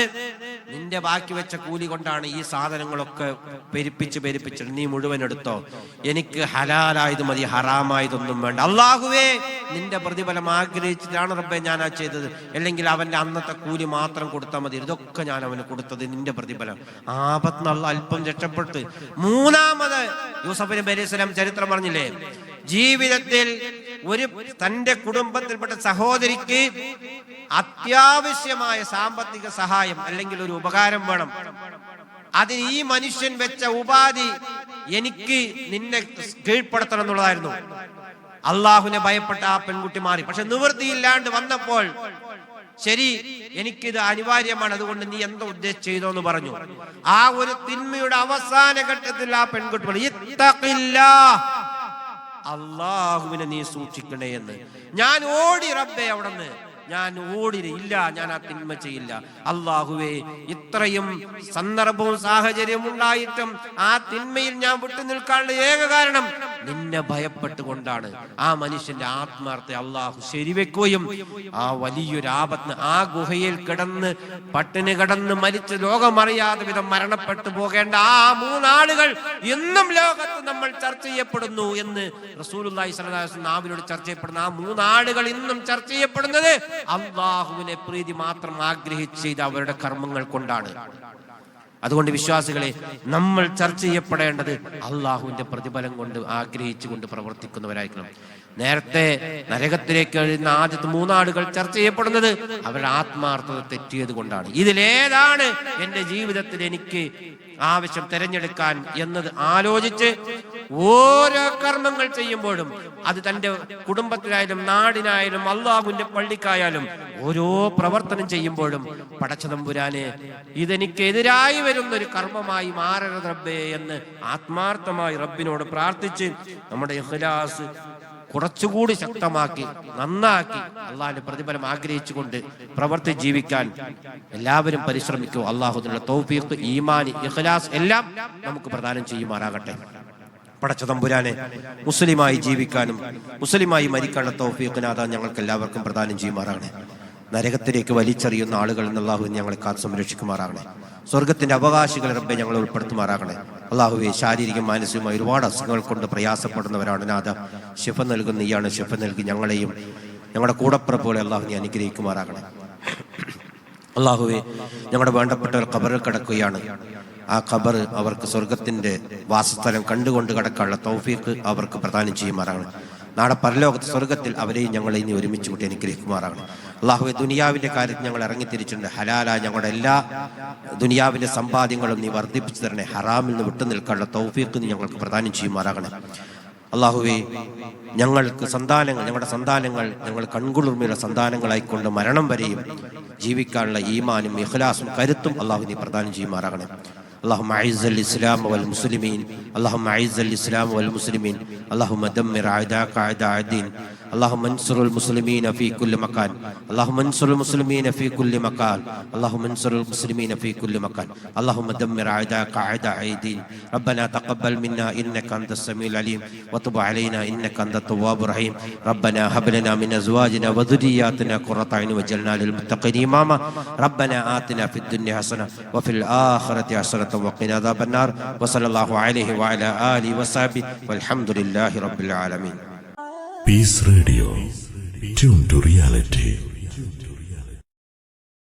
നിന്റെ ബാക്കി വെച്ച കൂലി കൊണ്ടാണ് ഈ സാധനങ്ങളൊക്കെ പെരുപ്പിച്ചിട്ട് നീ മുഴുവൻ എടുത്തോ, എനിക്ക് ഹലാലായത് മതി, ഹറാമായതൊന്നും വേണ്ട. അല്ലാഹുവേ, നിന്റെ പ്രതിഫലം ആഗ്രഹിച്ചിട്ടാണ് റബ്ബേ ഞാൻ ആ ചെയ്തത്, അല്ലെങ്കിൽ അവന്റെ അന്നത്തെ കൂലി മാത്രം കൊടുത്താൽ മതി, ഇതൊക്കെ ഞാൻ അവന് കൊടുത്തത് നിന്റെ പ്രതിഫലം. ആപത്ത് അല്ലാഹ് അല്പം രക്ഷപ്പെട്ട്. മൂന്നാമത് യൂസഫ് നബി അലൈഹിസ്സലാം ചരിത്രം പറഞ്ഞില്ലേ, ജീവിതത്തിൽ ഒരു തന്റെ കുടുംബത്തിൽപ്പെട്ട സഹോദരിക്ക് അത്യാവശ്യമായ സാമ്പത്തിക സഹായം അല്ലെങ്കിൽ ഒരു ഉപകാരം വേണം. അതിന് ഈ മനുഷ്യൻ വെച്ച ഉപാധി, എനിക്ക് നിന്നെ കീഴ്പ്പെടുത്തണം എന്നുള്ളതായിരുന്നു. അള്ളാഹുവിനെ ഭയപ്പെട്ട ആ പെൺകുട്ടി മാറി. പക്ഷെ നിവൃത്തിയില്ലാണ്ട് വന്നപ്പോൾ ശരി, എനിക്കിത് അനിവാര്യമാണ്, അതുകൊണ്ട് നീ എന്താ ഉദ്ദേശിച്ച് ചെയ്തോന്ന് പറഞ്ഞു. ആ ഒരു തിന്മയുടെ അവസാന ഘട്ടത്തിൽ ആ പെൺകുട്ടി പറഞ്ഞു, ഇത്തഖില്ലാഹ്, അള്ളാഹുവിനെ നീ സൂക്ഷിക്കണേ എന്ന്. ഞാൻ ഓടി റബ്ബേ അവിടുന്ന്, ഞാൻ ഓടിയില്ല, ഞാൻ ആ തിന്മ ചെയ്യില്ല. അള്ളാഹുവേ, ഇത്രയും സന്ദർഭവും സാഹചര്യവും ഉണ്ടായിട്ടും ആ തിന്മയിൽ ഞാൻ വിട്ടു നിൽക്കാനുള്ള ഏക കാരണം നിന്നെ ഭയപ്പെട്ടുകൊണ്ടാണ്. ആ മനുഷ്യന്റെ ആത്മാർത്ഥ അള്ളാഹു ശരിവെക്കുകയും ആ വലിയൊരു ആപത്തിന് ആ ഗുഹയിൽ കിടന്ന് പട്ടിണി കിടന്ന് മരിച്ച് ലോകമറിയാതെ വിധം മരണപ്പെട്ടു പോകേണ്ട ആ 3 ആളുകൾ എന്നും ലോകത്ത് നമ്മൾ ചർച്ച ചെയ്യപ്പെടുന്നു എന്ന് റസൂലുള്ളാഹി സ്വല്ലല്ലാഹു അലൈഹി വസല്ലം നാവിലൂടെ ചർച്ച ചെയ്യപ്പെടുന്ന ആ 3 ആളുകൾ ഇന്നും ചർച്ച ചെയ്യപ്പെടുന്നത് അള്ളാഹുവിനെ പ്രീതി മാത്രം ആഗ്രഹിച്ച് ചെയ്ത അവരുടെ കർമ്മങ്ങൾ കൊണ്ടാണ്. അതുകൊണ്ട് വിശ്വാസികളെ, നമ്മൾ ചർച്ച ചെയ്യപ്പെടേണ്ടത് അള്ളാഹുവിന്റെ പ്രതിഫലം കൊണ്ട് ആഗ്രഹിച്ചുകൊണ്ട് പ്രവർത്തിക്കുന്നവരായിരിക്കണം. നേരത്തെ നരകത്തിലേക്ക് എഴുതുന്ന ആദ്യത്തെ 3 ആളുകൾ ചർച്ച ചെയ്യപ്പെടുന്നത് അവരുടെ ആത്മാർത്ഥത തെറ്റിയത് കൊണ്ടാണ്. ഇതിലേതാണ് എന്റെ ജീവിതത്തിൽ എനിക്ക് ആവശ്യം തിരഞ്ഞെടുക്കാൻ എന്നത് ആലോചിച്ച് ഓരോ കർമ്മങ്ങൾ ചെയ്യുമ്പോഴും, അത് തന്റെ കുടുംബത്തിലായാലും നാടിനായാലും അള്ളാഹുവിന്റെ പള്ളിക്കായാലും ഓരോ പ്രവർത്തനം ചെയ്യുമ്പോഴും പടച്ചതമ്പുരാനെ, ഇതെനിക്കെതിരായി വരുന്നൊരു കർമ്മമായി മാറരുത് റബ്ബേ എന്ന് ആത്മാർത്ഥമായി റബ്ബിനോട് പ്രാർത്ഥിച്ച് നമ്മുടെ ഇഖ്ലാസ് കുറച്ചുകൂടി ശക്തമാക്കി നന്നാക്കി അള്ളാഹിന്റെ പ്രതിഫലം ആഗ്രഹിച്ചുകൊണ്ട് പ്രവർത്തി ജീവിക്കാൻ എല്ലാവരും പരിശ്രമിക്കൂ. അള്ളാഹുവിനുള്ള തൗഫീഖ്, ഈമാൻ, ഇഖ്ലാസ് എല്ലാം നമുക്ക് പ്രദാനം ചെയ്യുമാറാകട്ടെ. പടച്ചതമ്പുരാനെ, മുസ്ലിമായി ജീവിക്കാനും മുസ്ലിമായി മരിക്കാനുള്ള തൗഫീഖിനാഥ ഞങ്ങൾക്ക് എല്ലാവർക്കും പ്രദാനം ചെയ്യുമാറാകണേ. നരകത്തിലേക്ക് വലിച്ചെറിയുന്ന ആളുകൾ അള്ളാഹു ഞങ്ങളെ കാത്ത് സംരക്ഷിക്കുമാറാകണേ. സ്വർഗത്തിന്റെ അവകാശികൾ റബ്ബെ ഞങ്ങളെ ഉൾപ്പെടുത്തുമാറാകണേ. അള്ളാഹുവെ, ശാരീരികം മാനസികമായി ഒരുപാട് അസുഖങ്ങൾ കൊണ്ട് പ്രയാസപ്പെടുന്നവരാണ് നാഥ. ശിഫ നൽകുന്ന നീയാണ്. ശിഫ നൽകി ഞങ്ങളെയും ഞങ്ങളുടെ കൂടപ്പിറപ്പുകളെ അള്ളാഹു നീ അനുഗ്രഹിക്കുമാറാകണേ. അള്ളാഹുവെ, ഞങ്ങളുടെ വേണ്ടപ്പെട്ടവർ ഖബറിൽ കിടക്കുകയാണ്. ആ ഖബർ അവർക്ക് സ്വർഗത്തിന്റെ വാസസ്ഥലം കണ്ടുകൊണ്ട് കിടക്കാനുള്ള തൗഫീഖ് അവർക്ക് പ്രദാനം ചെയ്യുമാറാകണം. നാളെ പരലോകത്ത് സ്വർഗത്തിൽ അവരെയും ഞങ്ങളെ ഇനി ഒരുമിച്ച് കൂട്ടി അനുഗ്രഹിക്കുമാറാകണം. അള്ളാഹുവെ, ദുനിയാവിന്റെ കാര്യത്തിൽ ഞങ്ങൾ ഇറങ്ങിത്തിരിച്ചിട്ടുണ്ട്. ഹലാലായ ഞങ്ങളുടെ എല്ലാ ദുനിയാവിന്റെ സമ്പാദ്യങ്ങളും നീ വർദ്ധിപ്പിച്ചു തരണേ. ഹറാമിൽ നിന്ന് വിട്ടു നിൽക്കാനുള്ള തൗഫീഖ് നീ ഞങ്ങൾക്ക് പ്രദാനം ചെയ്യുമാറാകണം. അള്ളാഹുവെ, ഞങ്ങൾക്ക് ഞങ്ങളുടെ സന്താനങ്ങൾ ഞങ്ങൾ കൺകുളിർമയുള്ള സന്താനങ്ങളായിക്കൊണ്ട് മരണം വരെയും ജീവിക്കാനുള്ള ഈമാനും ഇഖ്ലാസും കരുത്തും അള്ളാഹു നീ പ്രദാനം ചെയ്യുമാറാകണം. اللهم اعز الاسلام والمسلمين اللهم اعز الاسلام والمسلمين اللهم دمر اعداءك اعداء الدين اللهم انصر المسلمين في كل مكان اللهم انصر المسلمين في كل مكان اللهم انصر المسلمين في كل مكان اللهم دمر اعداءك اعداء الدين ربنا تقبل منا انك انت السميع العليم وتب علينا انك انت التواب الرحيم ربنا هب لنا من ازواجنا وذرياتنا قرة اعين واجعلنا للمتقين اماما ربنا آتنا في الدنيا حسنة وفي الآخرة حسنة وقنا عذاب النار وصلى الله عليه وعلى آله وصحبه والحمد لله رب العالمين. Peace Radio, tune to reality.